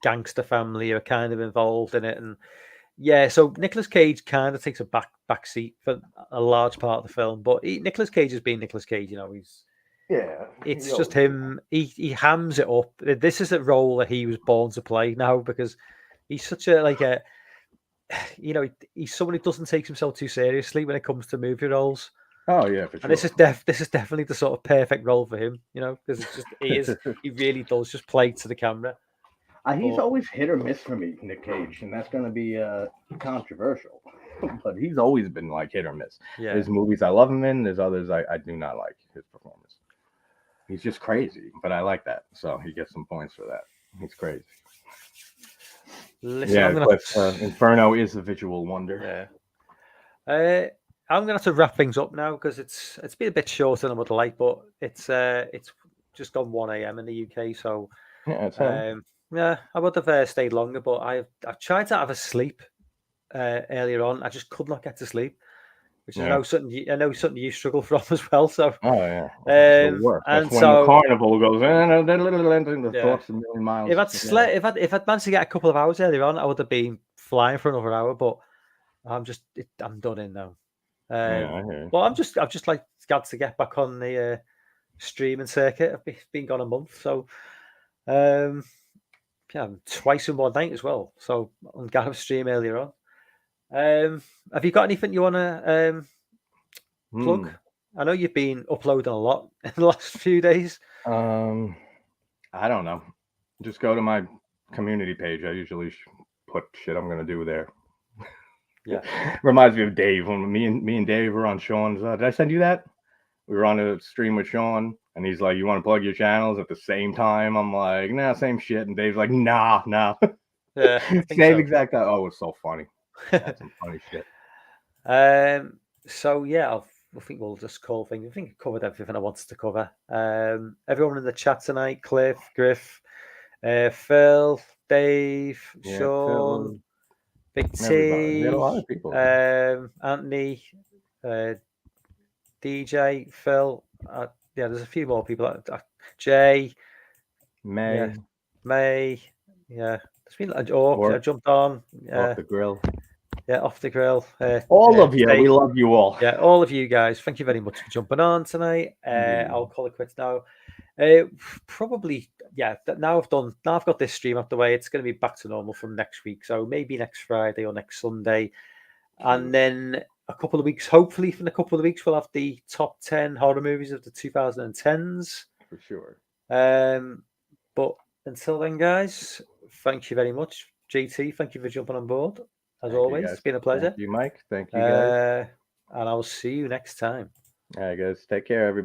gangster family who are kind of involved in it, and so Nicolas Cage kind of takes a back seat for a large part of the film, but Nicolas Cage has been Nicolas Cage. It's just him. He hams it up. This is a role that he was born to play now because he's such a he's someone who doesn't take himself too seriously when it comes to movie roles. Oh yeah, for sure. And this is definitely the sort of perfect role for him. Because it's just he really does just play to the camera. He's always hit or miss for me, Nick Cage, and that's going to be controversial. But he's always been hit or miss. Yeah. There's movies I love him in. There's others I do not like his performance. He's just crazy, but I like that. So he gets some points for that. He's crazy. Listen, Inferno is a visual wonder. Yeah. I'm going to have to wrap things up now because it's been a bit shorter than I would like, but it's just gone 1 a.m. in the UK. So I would have stayed longer, but I tried to have a sleep earlier on. I just could not get to sleep, which I know something you struggle from as well. So That's and when the carnival goes in, the thoughts a million miles. If I'd managed to get a couple of hours earlier on, I would have been flying for another hour. But I'm done in now. Well, I've just glad to get back on the streaming circuit. I've been gone a month, so twice in one night as well. So I'm going to stream earlier on. Have you got anything you want to plug? I know you've been uploading a lot in the last few days. I don't know. Just go to my community page. I usually put shit I'm gonna do there. Yeah. Reminds me of Dave when me and Dave were on Sean's. Did I send you that? We were on a stream with Sean, and he's like, "You want to plug your channels at the same time?" I'm like, "Nah, same shit." And Dave's like, "Nah." Yeah, I think Same so. exact time. Oh, it's so funny. That's some funny shit. So yeah, I think we'll just call things. I think I covered everything I wanted to cover. Everyone in the chat tonight: Cliff, Griff, Phil, Dave, Sean, Phil, Big everybody. We had a T, lot of people. Anthony, DJ, Phil. Yeah, there's a few more people. Jay, May, yeah, May, yeah. There's been I jumped on. Off the grill. Yeah, off the grill. All of you, we love you all. Yeah, all of you guys. Thank you very much for jumping on tonight. I'll call it quits now. Probably, yeah. Now I've got this stream out the way. It's going to be back to normal from next week. So maybe next Friday or next Sunday, and then a couple of weeks. Hopefully, in a couple of weeks, we'll have the top 10 horror movies of the 2010s for sure. But until then, guys, thank you very much, GT. Thank you for jumping on board. As always, it's been a pleasure. Thank you, Mike. Thank you, guys. And I'll see you next time. All right, guys. Take care, everybody.